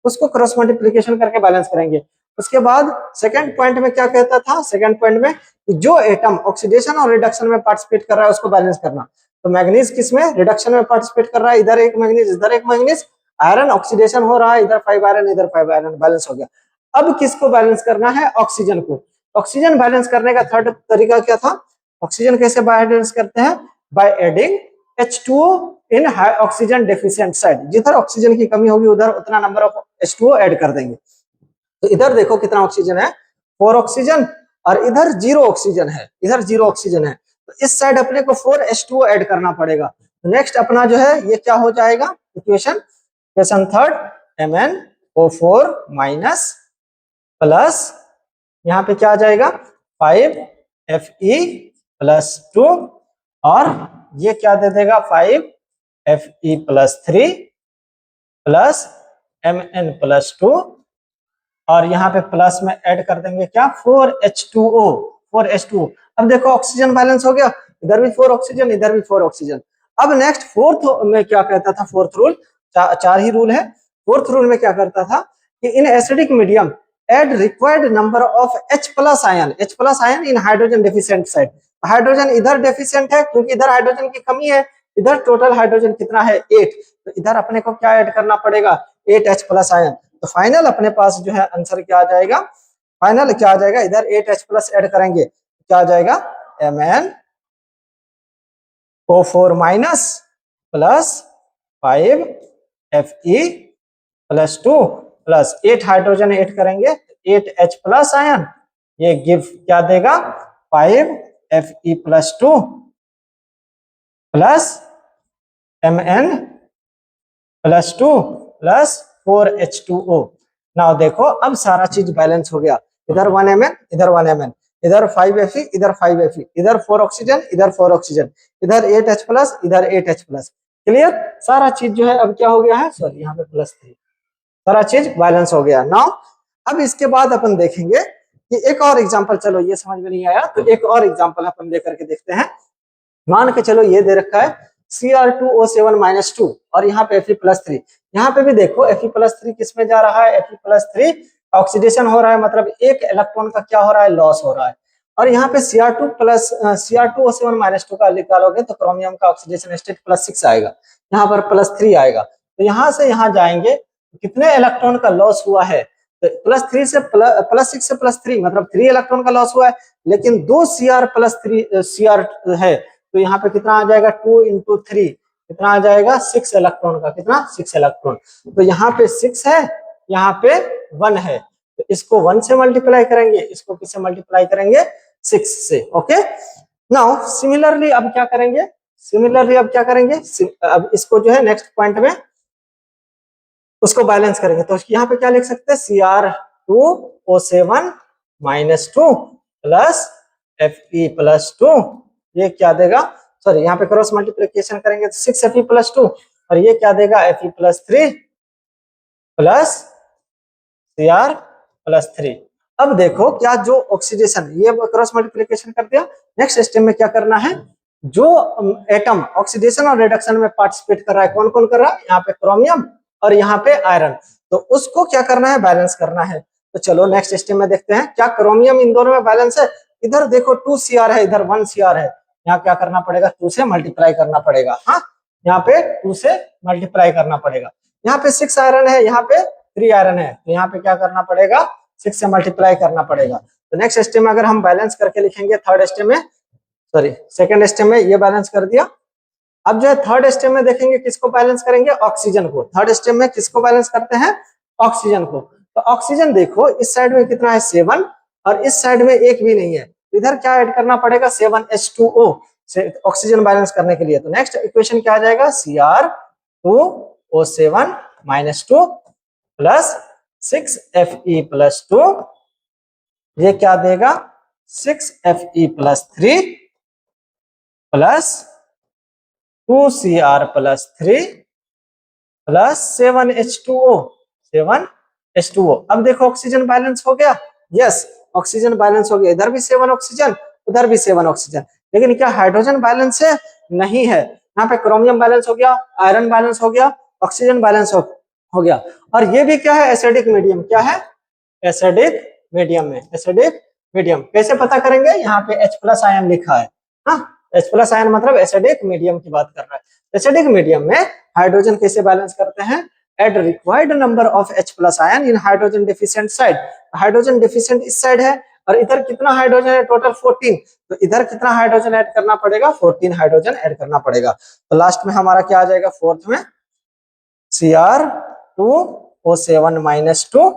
S1: उसको क्रॉस मल्टीप्लिकेशन करके बैलेंस करेंगे। उसके बाद सेकंड पॉइंट में क्या कहता था? सेकंड पॉइंट में कि जो एटम ऑक्सीडेशन और रिडक्शन में पार्टिसिपेट कर रहा है उसको बैलेंस करना। तो मैग्नीज किसमें? रिडक्शन में पार्टिसिपेट कर रहा है, इधर एक मैग्नीज, इधर एक मैग्नीज। आयरन ऑक्सीडेशन हो रहा है, इधर 5 आयरन, इधर 5 आयरन, बैलेंस हो गया। अब किसको बैलेंस करना है? ऑक्सीजन को। ऑक्सीजन बैलेंस करने का थर्ड तरीका क्या था? ऑक्सीजन कैसे बैलेंस करते हैं? By adding H2O in oxygen deficient side. जिधर ऑक्सीजन की कमी होगी उधर उतना नंबर ऑफ H2O ऐड कर देंगे। तो इधर देखो कितना ऑक्सीजन है? 4 ऑक्सीजन, और इधर 0 ऑक्सीजन है, इधर 0 ऑक्सीजन है। तो इस साइड अपने को 4 H2O ऐड करना पड़ेगा। तो नेक्स्ट अपना जो है ये क्या हो जाएगा? Equation third MnO4 minus plus यहाँ पे क्या आ जाएगा? 5Fe+2 और ये क्या दे देगा? 5Fe+3 प्लस Mn+2 और यहाँ पे प्लस में ऐड कर देंगे क्या 4H2O 4H2O। अब देखो ऑक्सीजन बैलेंस हो गया, इधर भी 4 ऑक्सीजन इधर भी 4 ऑक्सीजन। अब नेक्स्ट फोर्थ में क्या कहता था, फोर्थ रूल, चार ही रूल है। फोर्थ रूल में क्या करता था कि in acidic medium add required number of H+ ion in hydrogen deficient side. Hydrogen इधर डेफिशिएंट है क्योंकि इधर हाइड्रोजन की कमी है, इधर टोटल हाइड्रोजन कितना है 8, तो इधर अपने को क्या ऐड करना पड़ेगा 8H+ आयन। तो फाइनल अपने पास जो है आंसर क्या आ जाएगा, फाइनल क्या आ जाएगा, इधर 8H+ ऐड करेंगे क्या आ जाएगा MnO4- plus 5Fe+2 plus 8 hydrogen add करेंगे 8H+ आयन, ये गिव क्या देगा 5Fe+2 plus Mn+2 plus 4H2O। Now देखो अब सारा चीज बैलेंस हो गया, इधर 1Mn इधर 1Mn, इधर 5Fe इधर 5Fe, इधर 4 ऑक्सीजन इधर 4 ऑक्सीजन, इधर 8H+ इधर 8H+। क्लियर, सारा चीज जो है अब क्या हो गया है, सॉरी यहाँ पे +3, सारा चीज बैलेंस हो गया। नाउ अब इसके बाद अपन देखेंगे कि एक और एग्जांपल, चलो ये समझ में नहीं आया तो एक और एग्जांपल अपन लेकर के देखते हैं। मान के चलो ये दे रखा है Cr2O7-2 और यहाँ पे Fe+3। यहाँ पे भी देखो Fe+3 किस में जा रहा है, Fe+3 ऑक्सीडेशन हो रहा है, मतलब एक इलेक्ट्रॉन का क्या हो रहा है, लॉस हो रहा है। और यहाँ पे Cr2O7-2 का निकालोगे तो क्रोमियम का ऑक्सीडेशन स्टेट +6 आएगा, यहाँ पर +3 आएगा। तो यहाँ से यहाँ जाएंगे कितने इलेक्ट्रॉन का लॉस हुआ है, तो +3 से +6 से +3 मतलब 3 इलेक्ट्रॉन का लॉस हुआ है, लेकिन 2 Cr+3 Cr है, तो यहाँ पे कितना आ जाएगा 2 × 3 कितना आ जाएगा 6 इलेक्ट्रॉन का, कितना 6 इलेक्ट्रॉन। तो यहाँ पे 6 है, यहाँ पे 1 है, तो इसको 1 से मल्टीप्लाई करेंगे, इसको किससे मल्टीप्लाई करेंगे 6 से। ओके, नाउ सिमिलरली अब क्या करेंगे, अब इसको जो है नेक्स्ट पॉइंट में उसको बैलेंस करेंगे। तो यहाँ पे क्या लिख सकते हैं Cr2O7-2 प्लस Fe+2, ये क्या देगा, सॉरी यहाँ पे क्रॉस मल्टीप्लिकेशन करेंगे तो 6Fe+2 और ये क्या देगा Fe+3 प्लस Cr+3। अब देखो क्या जो ऑक्सीडेशन, ये क्रॉस मल्टीप्लिकेशन कर दिया, नेक्स्ट स्टेप में क्या करना है, जो एटम ऑक्सीडेशन और रिडक्शन में पार्टिसिपेट कर रहा है, कौन कौन कर रहा है, यहाँ पे क्रोमियम और यहाँ पे आयरन, तो उसको क्या करना है, बैलेंस करना है। तो चलो नेक्स्ट स्टेप में देखते हैं क्या क्रोमियम इन दोनों में बैलेंस है। इधर देखो 2 Cr है, इधर 1 Cr है, यहाँ क्या करना पड़ेगा 2 से मल्टीप्लाई करना पड़ेगा। हाँ, यहाँ पे 2 से मल्टीप्लाई करना पड़ेगा। यहाँ पे 6 आयरन है, यहाँ पे 3 आयरन है, तो यहाँ पे क्या करना पड़ेगा 6 से मल्टीप्लाई करना पड़ेगा। तो नेक्स्ट स्टेप में अगर हम बैलेंस करके लिखेंगे, थर्ड स्टेप में, सॉरी सेकंड स्टेप में ये बैलेंस कर दिया। अब जो है थर्ड स्टेप में देखेंगे किसको बैलेंस करेंगे, ऑक्सीजन को। थर्ड स्टेप में किसको बैलेंस करते हैं, ऑक्सीजन को। तो ऑक्सीजन देखो इस साइड में कितना है 7 और इस साइड में एक भी नहीं है, तो इधर क्या ऐड करना पड़ेगा 7H2O से ऑक्सीजन बैलेंस करने के लिए। तो नेक्स्ट इक्वेशन क्या आ जाएगा Cr2O7-2 प्लस 6Fe+2, ये क्या देगा 6Fe+3 plus 2Cr+3 plus 7H2O। अब देखो ऑक्सीजन बैलेंस हो गया, यस ऑक्सीजन बैलेंस हो गया, इधर भी 7 ऑक्सीजन उधर भी 7 ऑक्सीजन, लेकिन क्या हाइड्रोजन बैलेंस है, नहीं है। यहाँ पे क्रोमियम बैलेंस हो गया, आयरन बैलेंस हो गया, ऑक्सीजन बैलेंस हो गया। और ये भी क्या है एसिडिक मीडियम, क्या है एसिडिक मीडियम में, एसिडिक मीडियम कैसे पता करेंगे, यहाँ पे H+ आयन लिखा है। हाँ, H+ आयन मतलब एसिडिक मीडियम की बात कर रहा है। एसिडिक मीडियम में हाइड्रोजन कैसे बैलेंस करते हैं, add required number of H+ ion in hydrogen deficient side. Hydrogen deficient इस साइड है और इधर कितना हाइड्रोजन है टोटल 14, तो इधर कितना हाइड्रोजन ऐड करना पड़ेगा 14 हाइड्रोजन ऐड करना पड़ेगा। तो लास्ट में हमारा क्या आ जाएगा, फोर्थ में Cr2O7-2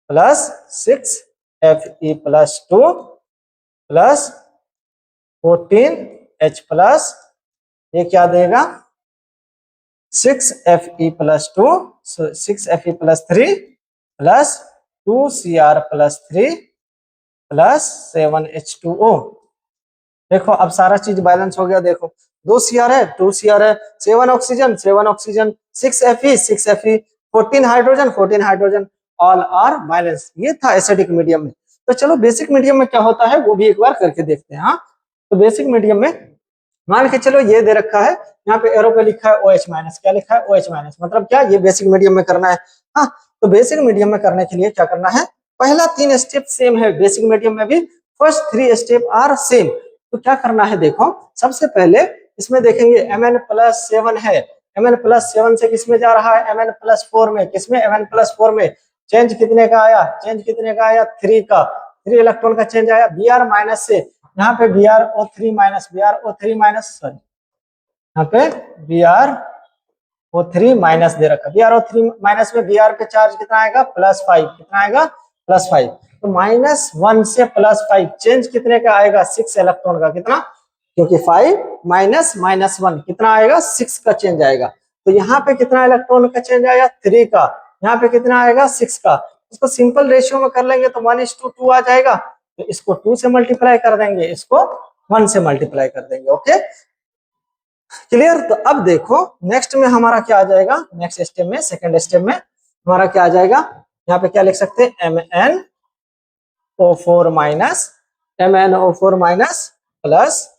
S1: plus 6Fe+2 plus 14H+, ये क्या देगा 6Fe+2 6Fe+3 plus 2Cr+3 plus 7H2O। देखो अब सारा चीज बैलेंस हो गया। देखो 2 Cr है, 2 Cr है, 7 oxygen, 7 oxygen, 6 Fe, 6 Fe, 14 hydrogen, 14 hydrogen, all are balance. ये था एसिडिक मीडियम में। तो चलो बेसिक मीडियम में क्या होता है वो भी एक बार करके देखते हैं। हाँ, तो बेसिक मीडियम में मान के चलो ये दे रखा है, यहाँ पे एरो पे लिखा है OH माइनस, क्या लिखा है OH माइनस, मतलब क्या ये बेसिक मीडियम में करना है। हाँ, तो बेसिक मीडियम में करने के लिए क्या करना है, पहला 3 स्टेप सेम है, बेसिक मीडियम में भी फर्स्ट 3 स्टेप आर सेम। तो क्या करना है देखो, सबसे पहले इसमें देखेंगे Mn+7 है, Mn+7 से किसमें जा रहा है, Mn+4 में, किसमें Mn+4 में। चेंज कितने का आया, चेंज कितने का आया 3 का, 3 इलेक्ट्रॉन का चेंज आया Br माइनस से, यहाँ पे BrO3 minus, BrO3 minus, sorry यहाँ पे BrO3 माइनस दे रखा, BrO3 माइनस में Br पे चार्ज कितना आएगा +5, कितना आएगा +5, तो -1 से +5 चेंज कितने का आएगा 6 इलेक्ट्रॉन का, कितना, क्योंकि 5 माइनस -1 कितना आएगा 6 का चेंज आएगा। तो यहाँ पे कितना इलेक्ट्रॉन का चेंज आया 3 का, यहाँ पे कितना आएगा 6 का। इसको सिंपल रेशियो में कर लेंगे तो 1:2 आ जाएगा, तो इसको 2 से मल्टीप्लाई कर देंगे, इसको 1 से मल्टीप्लाई कर देंगे। Okay clear. तो अब देखो नेक्स्ट में हमारा क्या आ जाएगा, नेक्स्ट स्टेप में, सेकंड स्टेप में हमारा क्या आ जाएगा, यहाँ पे क्या लिख सकते हैं MnO4 minus, MnO4 minus plus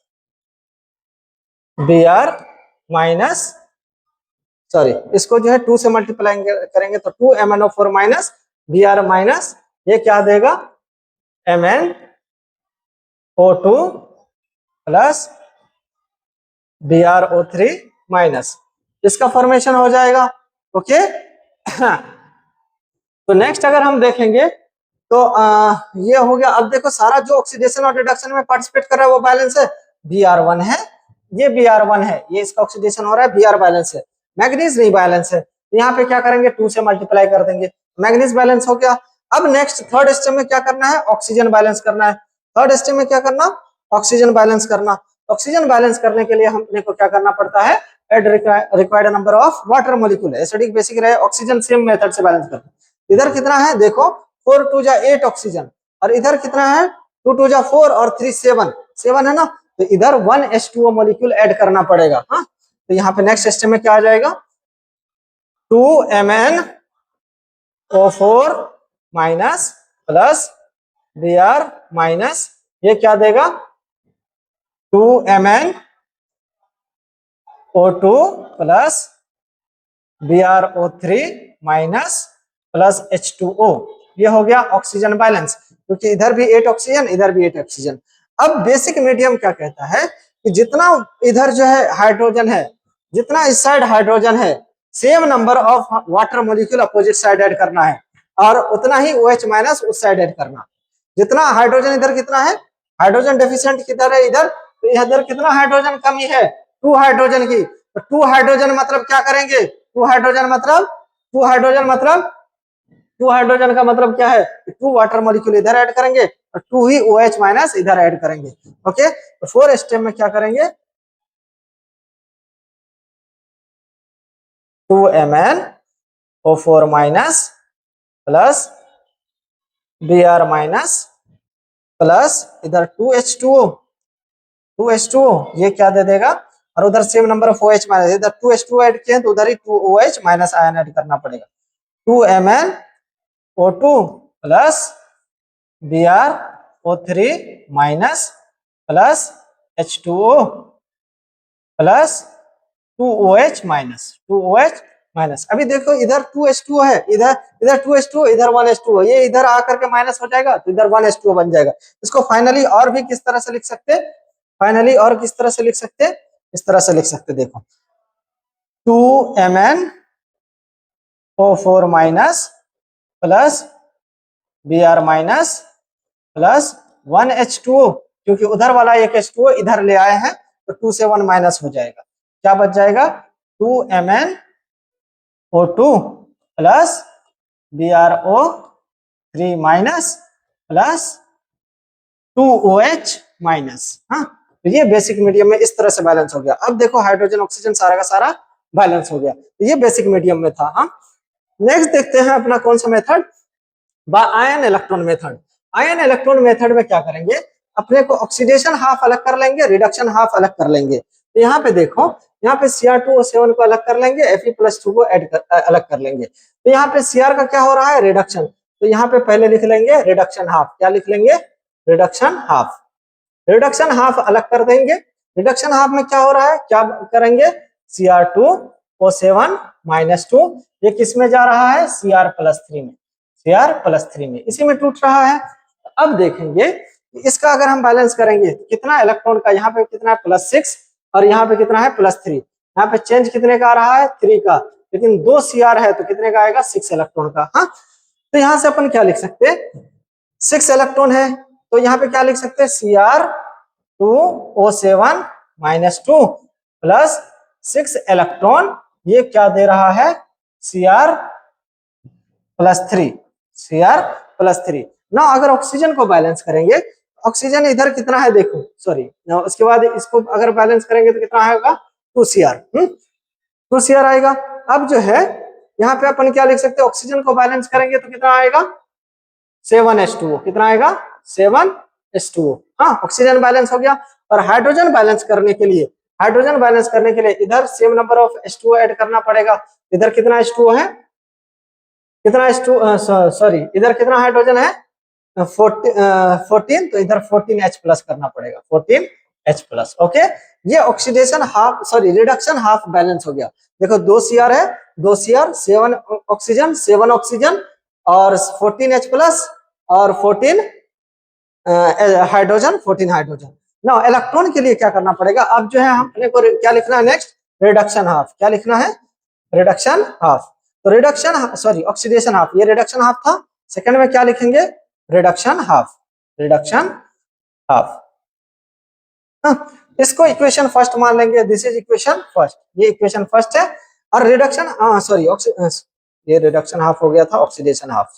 S1: Br minus, sorry इसको जो है 2 से मल्टीप्लाई करेंगे तो 2 MnO4 माइनस Br माइनस, ये क्या देगा MnO2 प्लस BrO3 माइनस, इसका फॉर्मेशन हो जाएगा। ओके तो नेक्स्ट अगर हम देखेंगे तो ये हो गया। अब देखो सारा जो ऑक्सीडेशन और रिडक्शन में पार्टिसिपेट कर रहा है वो बैलेंस है, Br1 है, ये Br1 है, ये इसका ऑक्सीडेशन हो रहा है, Br बैलेंस है, मैग्नीज नहीं बैलेंस है। तो यहाँ पे क्या करेंगे 2 से मल्टीप्लाई कर देंगे, मैग्नीज बैलेंस हो गया। अब नेक्स्ट थर्ड स्टेप में क्या करना है, ऑक्सीजन बैलेंस करना है। थर्ड स्टेप में क्या करना, ऑक्सीजन बैलेंस करना। ऑक्सीजन बैलेंस करने के लिए हमने को क्या करना पड़ता है, add required number of water molecule, acidic basic रहे, ऑक्सीजन सेम मेथड से बैलेंस करना। इधर कितना है देखो 4 2 जा 8 ऑक्सीजन, और इधर कितना है 2 2 जा 4 और 3 7 7 है ना, तो इधर 1H2O मॉलिक्यूल ऐड करना पड़ेगा। हाँ, तो यहाँ पे नेक्स्ट स्टेप में क्या आ जाएगा 2MnO4 minus plus Br minus, ये क्या देगा 2MnO2 plus BrO3 minus plus H2O, ये हो गया ऑक्सीजन बैलेंस, क्योंकि इधर भी 8 ऑक्सीजन, इधर भी 8 ऑक्सीजन। अब बेसिक मीडियम क्या कहता है कि जितना इधर जो है हाइड्रोजन है, जितना इस साइड हाइड्रोजन है, same number of water molecule opposite side add करना है, और उतना ही OH माइनस उस साइड ऐड करना। जितना हाइड्रोजन इधर कितना है, हाइड्रोजन डेफिशिएंट किधर है इधर, तो इधर कितना हाइड्रोजन कमी है 2 हाइड्रोजन की, तो 2 हाइड्रोजन मतलब क्या करेंगे, 2 हाइड्रोजन मतलब 2 हाइड्रोजन मतलब 2 हाइड्रोजन का मतलब क्या है, 2 वाटर मॉलिक्यूल इधर ऐड करेंगे और 2 ही OH माइनस इधर ऐड करेंगे। ओके, तो 4 स्टेप में क्या करेंगे 2MnO4 minus plus Br minus plus इधर 2H2O, ये क्या दे देगा, और उधर same number of OH minus, इधर 2H2O ऐड किए तो उधर ही 2OH माइनस आयन ऐड करना पड़ेगा। 2MnO2 plus BrO3 minus plus H2O plus 2OH minus, 2OH minus. अभी देखो इधर 2H2O है, इधर 2H2O, इधर 1H2O, ये इधर आकर के माइनस हो जाएगा तो इधर 1H2O बन जाएगा। इसको फाइनली और भी किस तरह से लिख सकते, फाइनली और किस तरह से लिख सकते, इस तरह से लिख सकते, देखो 2MnO4 minus plus Br minus plus 1H2O, क्योंकि उधर वाला एक H2O इधर ले आए हैं तो 2 से 1 माइनस हो जाएगा, क्या बच जाएगा 2MnO2 plus BrO3 minus plus 2OH minus. हाँ, तो ये बेसिक मीडियम में इस तरह से बैलेंस हो गया। अब देखो हाइड्रोजन ऑक्सीजन सारा का सारा बैलेंस हो गया, तो ये बेसिक मीडियम में था। हाँ, नेक्स्ट देखते हैं अपना कौन सा method, ion electron method. Ion electron method में क्या करेंगे, अपने को ऑक्सीडेशन हाफ अलग कर लेंगे, रिडक्शन हाफ अलग कर लेंगे। तो यहाँ पे देखो, यहाँ पे Cr2O7 को अलग कर लेंगे, Fe+2 को अलग कर लेंगे। तो यहाँ पे Cr का क्या हो रहा है, रिडक्शन। तो यहाँ पे पहले लिख लेंगे रिडक्शन हाफ। क्या लिख लेंगे, रिडक्शन हाफ। रिडक्शन हाफ अलग कर देंगे। रिडक्शन हाफ में क्या हो रहा है, क्या करेंगे, Cr2O7 -2, ये किस में जा रहा है, Cr+3 में, Cr+3 में, इसी में टूट रहा है। अब देखेंगे इसका अगर हम बैलेंस करेंगे तो कितना इलेक्ट्रॉन का, यहाँ पे कितना है +6 और यहाँ पे कितना है +3, यहाँ पे चेंज कितने का आ रहा है, 3 का, लेकिन 2 Cr है तो कितने का आएगा, 6 इलेक्ट्रॉन का। हाँ, तो यहाँ से अपन क्या लिख सकते हैं, 6 इलेक्ट्रॉन है तो यहाँ पे क्या लिख सकते हैं, Cr2O7 -2 प्लस 6 इलेक्ट्रॉन, ये क्या दे रहा है, Cr+3 ना। अगर ऑक्सीजन को बैलेंस करेंगे, ऑक्सीजन इधर कितना है देखो, सॉरी, उसके बाद इसको अगर बैलेंस करेंगे तो कितना आएगा, 2Cr, 2Cr आएगा। अब जो है यहाँ पे अपन क्या लिख सकते हैं, ऑक्सीजन को बैलेंस करेंगे तो कितना आएगा, 7H2O, कितना आएगा, 7H2O। हाँ, ऑक्सीजन बैलेंस हो गया। और हाइड्रोजन बैलेंस करने के लिए, हाइड्रोजन बैलेंस करने के लिए इधर same number of H2O add करना पड़ेगा। इधर कितना H2O है, कितना H2, सॉरी, इधर कितना हाइड्रोजन है, 14, तो इधर 14H+ करना पड़ेगा, 14H+। ओके, ये oxidation half, sorry, reduction half balance हो गया। देखो 2 Cr है, 2 Cr, 7 ऑक्सीजन, 7 ऑक्सीजन और 14H+ और 14 हाइड्रोजन, 14 हाइड्रोजन। ना इलेक्ट्रॉन के लिए क्या करना पड़ेगा, अब जो है हमने को क्या लिखना है नेक्स्ट, रिडक्शन हाफ। क्या लिखना है, रिडक्शन हाफ। तो रिडक्शन, सॉरी, ऑक्सीडेशन हाफ, ये रिडक्शन हाफ था। सेकंड में क्या लिखेंगे, रिडक्शन हाफ, रिडक्शन हाफ। इसको इक्वेशन फर्स्ट मान लेंगे, दिस इज इक्वेशन फर्स्ट, ये इक्वेशन फर्स्ट है। और रिडक्शन, सॉरी, ये रिडक्शन हाफ हो गया था, oxidation half,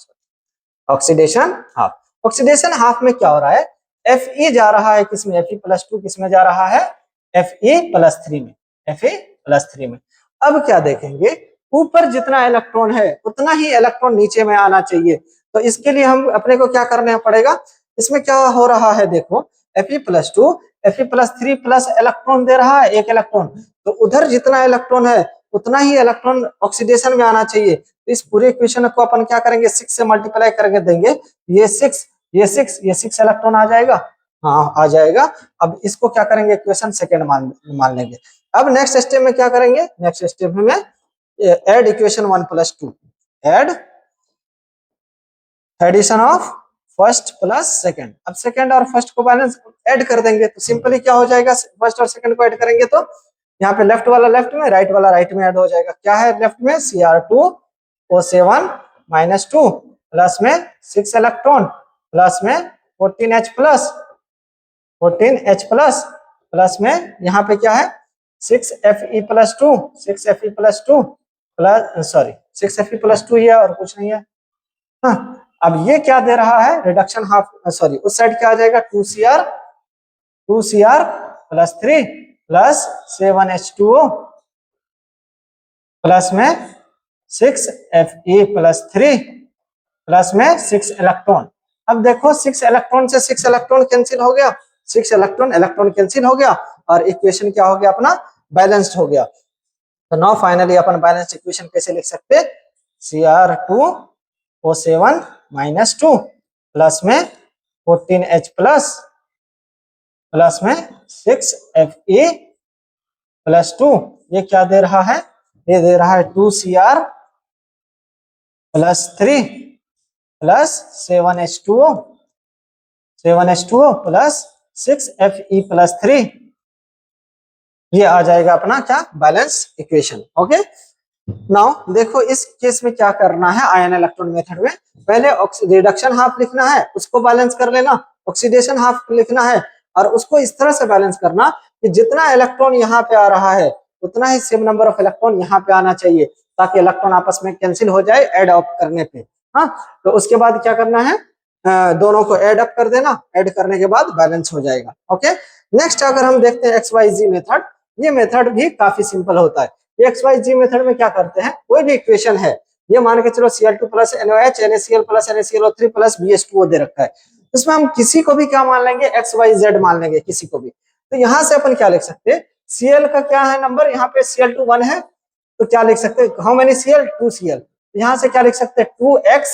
S1: oxidation half. Oxidation half में क्या हो रहा है, Fe जा रहा है किसमें, Fe+2 किसमें जा रहा है, Fe+3 में, Fe+3 में। अब क्या देखेंगे, ऊपर जितना इलेक्ट्रॉन है उतना ही इलेक्ट्रॉन नीचे में आना चाहिए। तो इसके लिए हम अपने को क्या करना पड़ेगा, इसमें क्या हो रहा है देखो, Fe+2 Fe+3 प्लस इलेक्ट्रॉन दे रहा है, एक इलेक्ट्रॉन, तो उधर जितना इलेक्ट्रॉन है उतना ही इलेक्ट्रॉन ऑक्सीडेशन में आना चाहिए। तो इस पूरे इक्वेशन को अपन क्या करेंगे, 6 से मल्टीप्लाई करके देंगे, ये 6, ये 6, ये 6 इलेक्ट्रॉन आ जाएगा, हाँ आ जाएगा। अब इसको क्या करेंगे, इक्वेशन सेकंड मान लेंगे। अब नेक्स्ट स्टेप में क्या करेंगे, नेक्स्ट स्टेप में add equation 1+2, add addition of first plus second. अब सेकंड और फर्स्ट को बैलेंस ऐड कर देंगे तो सिंपली क्या हो जाएगा, फर्स्ट और सेकंड को ऐड करेंगे तो यहाँ पे लेफ्ट वाला लेफ्ट में, राइट वाला राइट में ऐड हो जाएगा। क्या है लेफ्ट में, Cr2O7 -2 प्लस में 6 इलेक्ट्रॉन प्लस में 14H+, 14H+ प्लस में यहाँ पे क्या है 6Fe+2, 6Fe+2 plus, sorry 6Fe+2 ही है और कुछ नहीं है। हाँ, अब ये क्या दे रहा है, रिडक्शन हाफ, सॉरी उस साइड क्या आ जाएगा, 2Cr+3 प्लस 7H2O प्लस में 6Fe+3 प्लस में 6 इलेक्ट्रॉन। अब देखो 6 इलेक्ट्रॉन से 6 इलेक्ट्रॉन कैंसिल हो गया, 6 इलेक्ट्रॉन कैंसिल हो गया और इक्वेशन क्या हो गया अपना, बैलेंस्ड हो गया। तो नाउ फाइनली अपन बैलेंस्ड इक्वेशन कैसे लिख सकते, Cr2O7 -2 प्लस में 14H+ प्लस में 6Fe+2, ये क्या दे रहा है, ये दे रहा है 2Cr+3 plus 7H2O plus 6Fe+3, ये आ जाएगा अपना क्या, बैलेंस इक्वेशन। ओके, नाउ देखो इस केस में क्या करना है, आयन इलेक्ट्रॉन मेथड में पहले रिडक्शन हाफ लिखना है, उसको बैलेंस कर लेना, ऑक्सीडेशन हाफ लिखना है और उसको इस तरह से बैलेंस करना कि जितना इलेक्ट्रॉन यहाँ पे आ रहा है उतना ही सेम नंबर ऑफ इलेक्ट्रॉन यहाँ पे आना चाहिए, ताकि इलेक्ट्रॉन आपस में कैंसिल हो जाए ऐड अप करने पे। हाँ, तो उसके बाद क्या करना है, दोनों को ऐड अप कर देना, ऐड करने के बाद बैलेंस हो जाएगा। ओके, नेक्स्ट अगर हम देखते हैं XYZ मेथड, ये मेथड भी काफी सिंपल होता है। XYZ मेथड में क्या करते हैं, कोई भी इक्वेशन है, ये मान के चलो Cl2 plus NaOH NaCl plus NaClO3 plus BH2O दे रखा है, इसमें हम किसी को भी क्या मान लेंगे, XYZ मान लेंगे किसी को भी। तो यहाँ से अपन क्या लिख सकते हैं, Cl का क्या है नंबर, यहाँ पे Cl2 1 है, तो क्या लिख सकते हैं, हाउ मेनी Cl 2Cl, यहाँ से क्या लिख सकते हैं 2x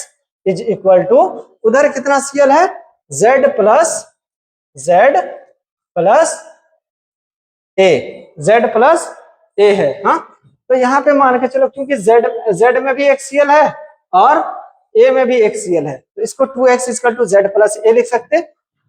S1: इज इक्वल टू, उधर कितना Cl है Z प्लस A है। हाँ, तो यहाँ पे मान के चलो क्योंकि Z में भी एक Cl है और A में भी एक Cl है, तो इसको 2x equal to Z plus A लिख सकते।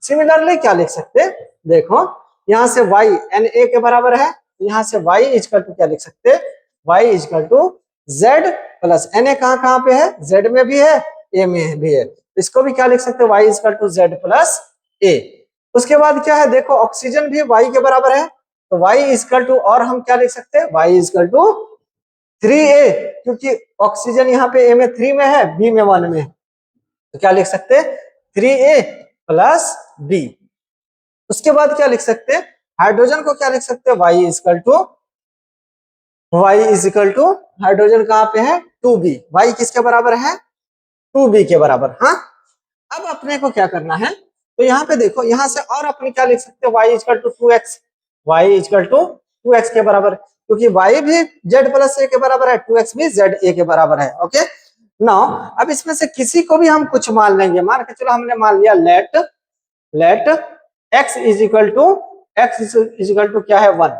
S1: सिमिलरली क्या लिख सकते, देखो यहाँ से y Na के बराबर है, यहाँ से y इक्वल टू क्या लिख सकते, y equal to Z plus Na कहाँ पे है, Z में भी है A में भी है, तो इसको भी क्या लिख सकते, y equal to Z plus A। उसके बाद क्या है, देखो ऑक्सीजन भी y के बराबर है, तो y इक्वल टू, और हम क्या लिख सकते हैं, y इक्वल टू 3a, क्योंकि ऑक्सीजन यहाँ पे A में 3 में है, B में 1 में है, तो क्या लिख सकते हैं 3a प्लस B। उसके बाद क्या लिख सकते हैं, हाइड्रोजन को क्या लिख सकते हैं, y is equal to hydrogen कहाँ पे है 2b, y किसके बराबर है 2b के बराबर। हाँ, अब अपने को क्या करना है, तो यहाँ पे देखो यहाँ से और अपने क्या लिख सकते हैं, y equal to 2x, y equal to 2x के बराबर, क्योंकि y भी z प्लस a के बराबर है, 2x भी z a के बराबर है। ओके, नाउ अब इसमें से किसी को भी हम कुछ मान लेंगे, मान के चलो हमने मान लिया let x is equal to क्या है 1,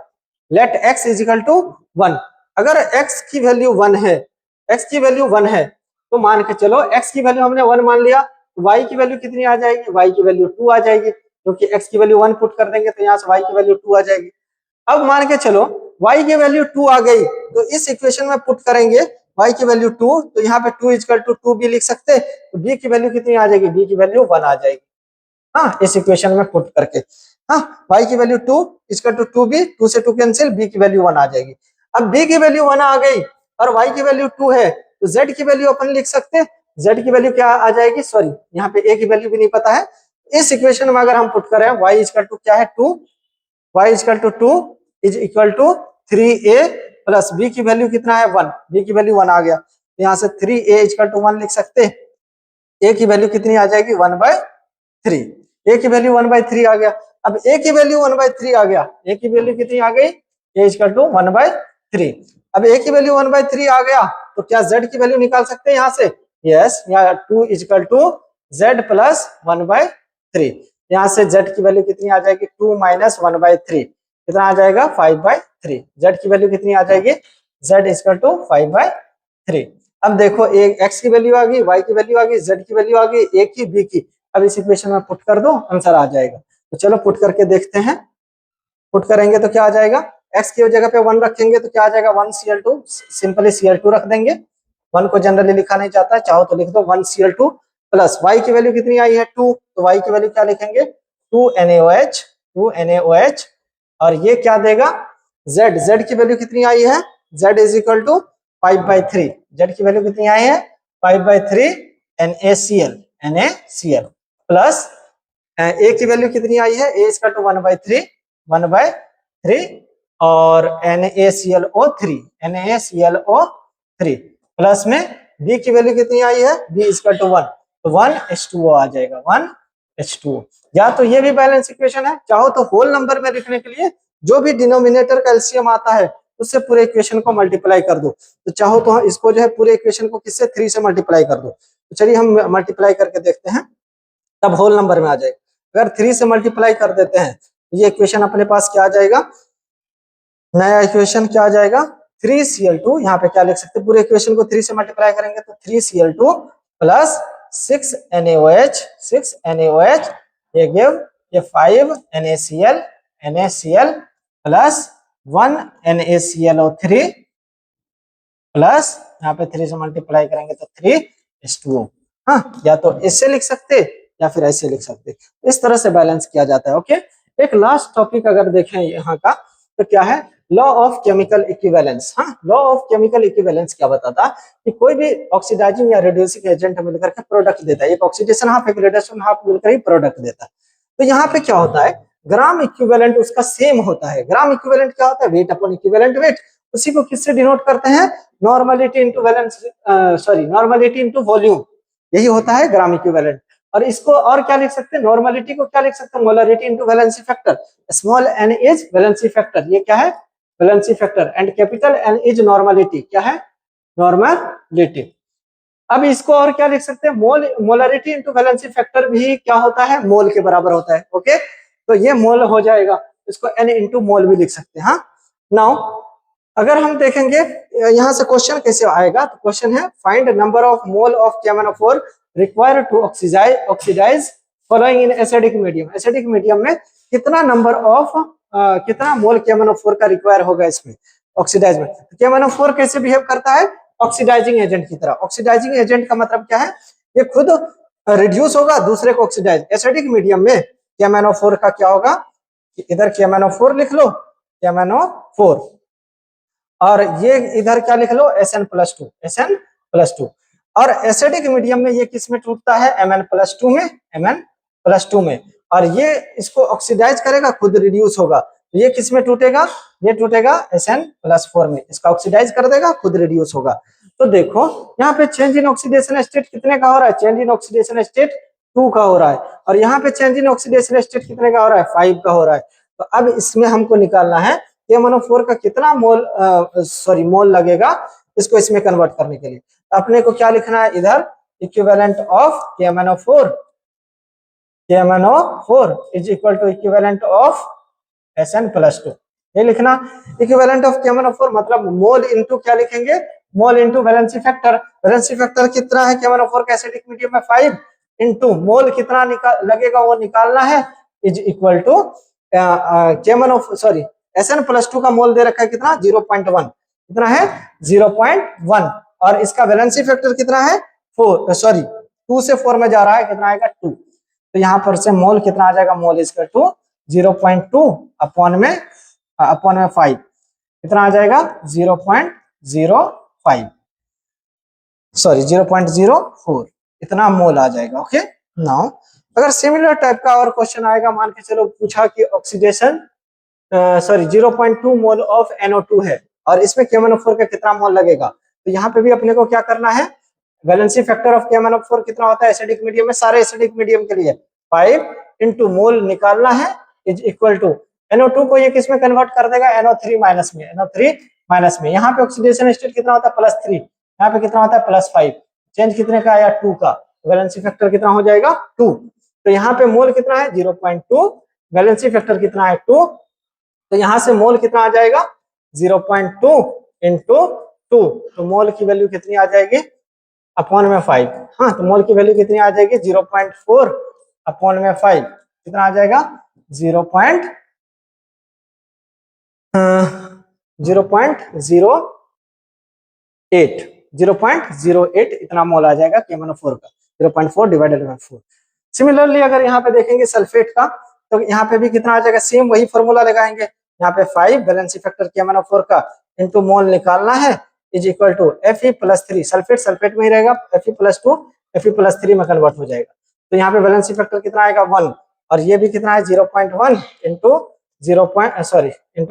S1: let x is equal to 1। अगर x की वैल्यू 1 है, x की वैल्यू 1 है, तो मान के चलो x की वैल्यू हमने 1 मान लिया, तो y की वैल्यू कितनी आ जाएगी, y की वैल्यू 2 आ जाएगी, क्योंकि x की वैल्यू 1 पुट कर देंगे तो यहाँ से y की वैल्यू 2 आ जाएगी। अब मान के चलो y की वैल्यू 2 आ गई, तो इस इक्वेशन में पुट करेंगे y की वैल्यू 2, तो यहाँ पे 2 इक्वल टू 2b लिख सकते, तो b की वैल्यू कितनी आ जाएगी, b की वैल्यू 1 आ जाएगी। हाँ, इस इक्वेशन में पुट करके, हाँ y की वैल्यू 2 इक्वल टू 2b, 2 से 2 कैंसिल, b की वैल्यू 1 आ जाएगी। अब b की वैल्यू 1 आ गई और y की वैल्यू 2 है, तो z की वैल्यू अपन लिख सकते हैं, z की वैल्यू क्या आ जाएगी, सॉरी यहाँ पे a की वैल्यू भी नहीं पता है, इस इक्वेशन में अगर हम पुट करें y इक्वल टू क्या है 2, y equal to 2 is equal to 3a plus b की वैल्यू कितना है 1, b की वैल्यू 1 आ गया, तो यहाँ से 3a इक्वल टू 1 लिख सकते हैं, a की वैल्यू कितनी आ जाएगी 1/3, a की वैल्यू 1/3 आ गया। अब a की वैल्यू 1/3 आ गया, a की वैल्यू कितनी आ गई, a इक्वल टू 1/3। अब a की वैल्यू 1/3 आ गया, तो क्या z की वैल्यू निकाल सकते हैं यहाँ से, यस, यहाँ 2 इक्वल टू z प्लस 1/3, यहाँ से z की वैल्यू कितनी आ जाएगी 2 माइनस 1/3, कितना आ जाएगा 5/3, z की वैल्यू कितनी आ जाएगी, z इक्वल टू 5/3। अब देखो एक x की वैल्यू आ गई, y की वैल्यू आ गई, z की वैल्यू आ गई, a की b की, अब इस इक्वेशन में पुट कर दो, आंसर आ जाएगा। तो चलो पुट करके देखते हैं, पुट करेंगे तो क्या आ जाएगा, x की जगह पे 1 रखेंगे तो क्या आ जाएगा 1Cl2, सिंपली Cl2 रख देंगे, 1 को जनरली लिखा नहीं जाता है, चाहो तो लिख दो 1Cl2 प्लस y की वैल्यू कितनी आई है 2, तो y की वैल्यू क्या लिखेंगे 2NaOH, और ये क्या देगा z की वैल्यू कितनी आई है, z is equal to 5/3, z की वैल्यू कितनी आई है 5/3 NaCl प्लस a की वैल्यू कितनी आई है, a इक्वल टू 1/3 और NaClO3 प्लस में b की वैल्यू कितनी आई है, b इक्वल टू 1, तो 1H2O आ जाएगा, 1H2O। या तो ये भी बैलेंस इक्वेशन है, चाहो तो होल नंबर में लिखने के लिए जो भी डिनोमिनेटर का एलसीएम आता है उससे पूरे इक्वेशन को मल्टीप्लाई कर दो, तो चाहो तो इसको जो है पूरे इक्वेशन को किससे 3 से मल्टीप्लाई कर दो, तो चलिए हम मल्टीप्लाई करके देखते हैं, तब होल नंबर में आ जाएगा। अगर 3 से मल्टीप्लाई कर देते हैं ये इक्वेशन अपने पास क्या आ जाएगा, नया इक्वेशन क्या आ जाएगा 3Cl2, यहाँ पे क्या लिख सकते हैं, पूरे इक्वेशन को 3 से मल्टीप्लाई करेंगे तो 3Cl2 प्लस 6NaOH, ये गिव ये 5NaCl प्लस 1NaClO3 प्लस यहाँ पे 3 से मल्टीप्लाई करेंगे तो 3H2O। हाँ, या तो इससे लिख सकते या फिर ऐसे लिख सकते, इस तरह से बैलेंस किया जाता है। ओके, एक लास्ट टॉपिक अगर देखें यहाँ का तो क्या है, लॉ ऑफ केमिकल इक्विवेलेंस। हाँ, लॉ ऑफ केमिकल इक्विवेलेंस क्या बताता कि कोई भी ऑक्सीडाइजिंग या रिड्यूसिंग एजेंट मिलकर के प्रोडक्ट देता है, एक ऑक्सीडेशन हाफ एक रिडक्शन हाफ मिलकर ही प्रोडक्ट देता है। तो यहाँ पे क्या होता है, ग्राम इक्विवेलेंट उसका सेम होता है। ग्राम इक्विवेलेंट क्या होता है, वेट अपॉन इक्विवेलेंट वेट, उसी को किससे डिनोट करते हैं, normality into valence, sorry normality into volume, यही होता है ग्राम इक्विवेलेंट। और इसको और क्या लिख सकते हैं, नॉर्मलिटी को क्या लिख सकते हैं, molarity into valency factor. Small N is valency factor, ये क्या है, valency factor, and capital N is normality, क्या है, नॉर्मलिटी। अब इसको और क्या लिख सकते हैं, मोल, मोलरिटी इंटू वैलेंसी फैक्टर भी क्या होता है, मोल के बराबर होता है। ओके, तो ये मोल हो जाएगा, इसको एन इंटू मोल भी लिख सकते हैं। हाँ, नाउ अगर हम देखेंगे यहाँ से क्वेश्चन कैसे आएगा, तो क्वेश्चन है find number of mole of KMnO4 required to oxidise following in acidic medium. Acidic medium में कितना नंबर ऑफ कितना मोल KMnO4 का रिक्वायर होगा इसमें ऑक्सीडाइज में। KMnO4 कैसे बिहेव करता है, ऑक्सीडाइजिंग एजेंट की तरह। ऑक्सीडाइजिंग एजेंट का मतलब क्या है, ये खुद रिड्यूस होगा, दूसरे को ऑक्सीडाइज। एसिडिक मीडियम में KMnO4 का क्या होगा, इधर KMnO4 लिख लो, KMnO4, और ये इधर क्या लिख लो, SN+2, SN+2। और एसिडिक मीडियम में ये किस में टूटता है, Mn+2 में, Mn+2 में। और ये इसको ऑक्सीडाइज करेगा, खुद रिड्यूस होगा, तो ये किस में टूटेगा, ये टूटेगा SN+4 में, इसका ऑक्सीडाइज कर देगा, खुद रिड्यूस होगा। तो देखो यहाँ पे चेंज इन ऑक्सीडेशन स्टेट कितने का हो रहा है, चेंज इन ऑक्सीडेशन स्टेट 2 का हो रहा है, और यहाँ पे चेंज इन ऑक्सीडेशन स्टेट कितने का हो रहा है, 5 का हो रहा है। तो अब इसमें हमको निकालना है KMnO4 का कितना मोल मोल लगेगा इसको इसमें कन्वर्ट करने के लिए। तो अपने को क्या लिखना है इधर, equivalent of KMnO4 is equal to equivalent of SN+2, ये लिखना। इक्विवेलेंट ऑफ KMnO4 मतलब मोल इनटू क्या लिखेंगे, mole into valency factor. Valency factor कितना है KMnO4 का एसिडिक मीडियम में, 5, इनटू मोल कितना लगेगा वो निकालना है, इज इक्वल टू SN+2 का मोल दे रखा है कितना, 0.1, कितना है 0.1, और इसका वैलेंसी फैक्टर कितना है 2 से 4 में जा रहा है, कितना आएगा 2। तो यहाँ पर से मोल कितना आ जाएगा, मोल इसका 0.2 अपॉन में 5, कितना आ जाएगा 0.04, इतना मोल आ जाएगा। ओके, नाउ अगर सिमिलर टाइप का और क्वेश्चन आएगा, मान के चलो पूछा कि ऑक्सीडेशन 0.2 मोल ऑफ NO2 है, और इसमें KMnO4 का कितना मोल लगेगा, तो यहाँ पे भी अपने को क्या करना है, वैलेंसी फैक्टर ऑफ KMnO4 कितना होता है एसिडिक मीडियम में, सारे एसिडिक मीडियम के लिए 5 इंटू मोल निकालना है, इज इक्वल टू NO2 को ये किस में कन्वर्ट कर देगा, NO3 माइनस में, NO3 माइनस में। यहाँ पे ऑक्सीडेशन स्टेट कितना होता है +3, यहाँ पे कितना होता है +5, चेंज कितने का आया 2 का, वैलेंसी फैक्टर कितना हो जाएगा 2। तो यहाँ पे मोल कितना है 0.2, वैलेंसी फैक्टर कितना है 2, तो यहाँ से मोल कितना आ जाएगा 0.2 इंटू 2, तो मोल की वैल्यू कितनी आ जाएगी अपॉन में 5। हाँ, तो मोल की वैल्यू कितनी आ जाएगी 0.4 अपॉन में 5, कितना आ जाएगा 0.08 इतना मोल आ जाएगा KMnO4 का, 0.4 डिवाइडेड बाय 4। सिमिलरली अगर यहाँ पे देखेंगे सल्फेट का, तो यहाँ पे भी कितना आ जाएगा, सेम वही फॉर्मूला लगाएंगे, यहाँ पे 5 वैलेंसी फैक्टर KMnO4 का इंटू मोल निकालना है, is equal to Fe+3, sulphate में ही रहेगा, Fe+2 Fe+3 में कन्वर्ट हो जाएगा। तो यहाँ पे वैलेंसी फैक्टर कितना आएगा 1, और ये भी कितना है 0.1 इंटू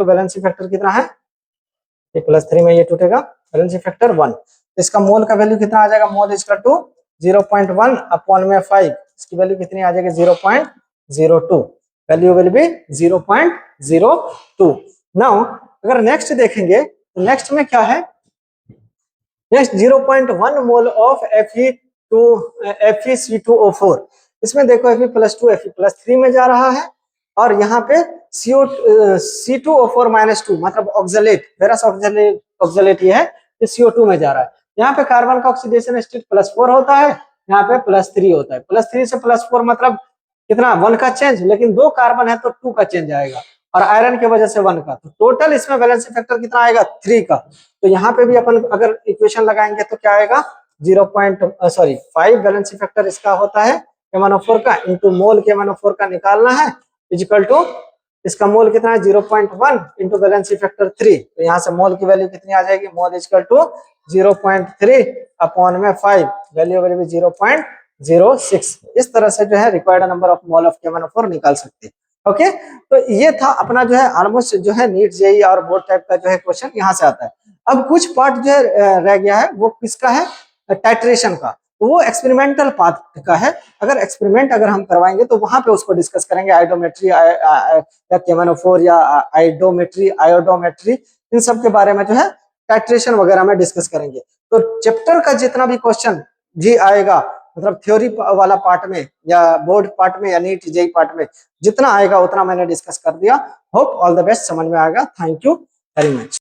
S1: वैलेंसी फैक्टर कितना है, Fe+3 में ये टूटेगा, वैलेंसी फैक्टर 1, तो इसका मोल का वैल्यू कितना आ जाएगा, mole is equal to 0.1 upon में 5, इसकी वैल्यू कितनी आ जाएगी 0.02, वैल्यू विल बी 0.02। नाउ अगर नेक्स्ट देखेंगे, तो नेक्स्ट में क्या है, नेक्स्ट 0.1 मोल ऑफ FeC2O4, इसमें देखो Fe+2 Fe+3 में जा रहा है, और यहाँ पे C2O4-2 मतलब ऑक्सलेट, फेरस ऑक्सलेट ये है, ये CO2 में जा रहा है। यहाँ पे कार्बन का ऑक्सीडेशन स्टेट +4 होता है, यहाँ पे +3 होता है, +3 से +4 मतलब कितना 1 का चेंज, लेकिन 2 कार्बन है तो 2 का चेंज आएगा, और आयरन की वजह से 1 का, तो टोटल इसमें वैलेंसी फैक्टर कितना आएगा 3 का। तो यहाँ पे भी अपन अगर इक्वेशन लगाएंगे तो क्या आएगा 5 वैलेंसी फैक्टर इसका होता है KMnO4 का, इंटू मोल KMnO4 का निकालना है, इक्वल टू इसका मोल कितना है 0.1 इंटू वैलेंसी फैक्टर 3, तो यहाँ से मोल की वैल्यू कितनी आ जाएगी, मोल इक्वल टू 0.3 अपॉन में 5, वैल्यू विल बी 0.06। इस तरह से जो है required number of mole of KMnO4 निकाल सकते हैं। ओके, तो ये था अपना जो है ऑलमोस्ट जो है नीट जेईई और बोर्ड टाइप का जो है क्वेश्चन यहाँ से आता है। अब कुछ पार्ट जो है रह गया है, वो किसका है, टाइट्रेशन का। तो वो एक्सपेरिमेंटल पार्ट का है। अगर एक्सपेरिमेंट अगर हम करवाएंगे तो वहां पे उसको डिस्कस करेंगे, आयोडोमेट्री या केमेनोफोर या आइडोमेट्री, आयोडोमेट्री, इन सब के बारे में जो है टाइट्रेशन वगैरह में डिस्कस करेंगे। तो चैप्टर का जितना भी क्वेश्चन जी आएगा, मतलब थ्योरी वाला पार्ट में या बोर्ड पार्ट में या नीट जेई पार्ट में जितना आएगा उतना मैंने डिस्कस कर दिया। होप ऑल द बेस्ट, समझ में आएगा। Thank you very much.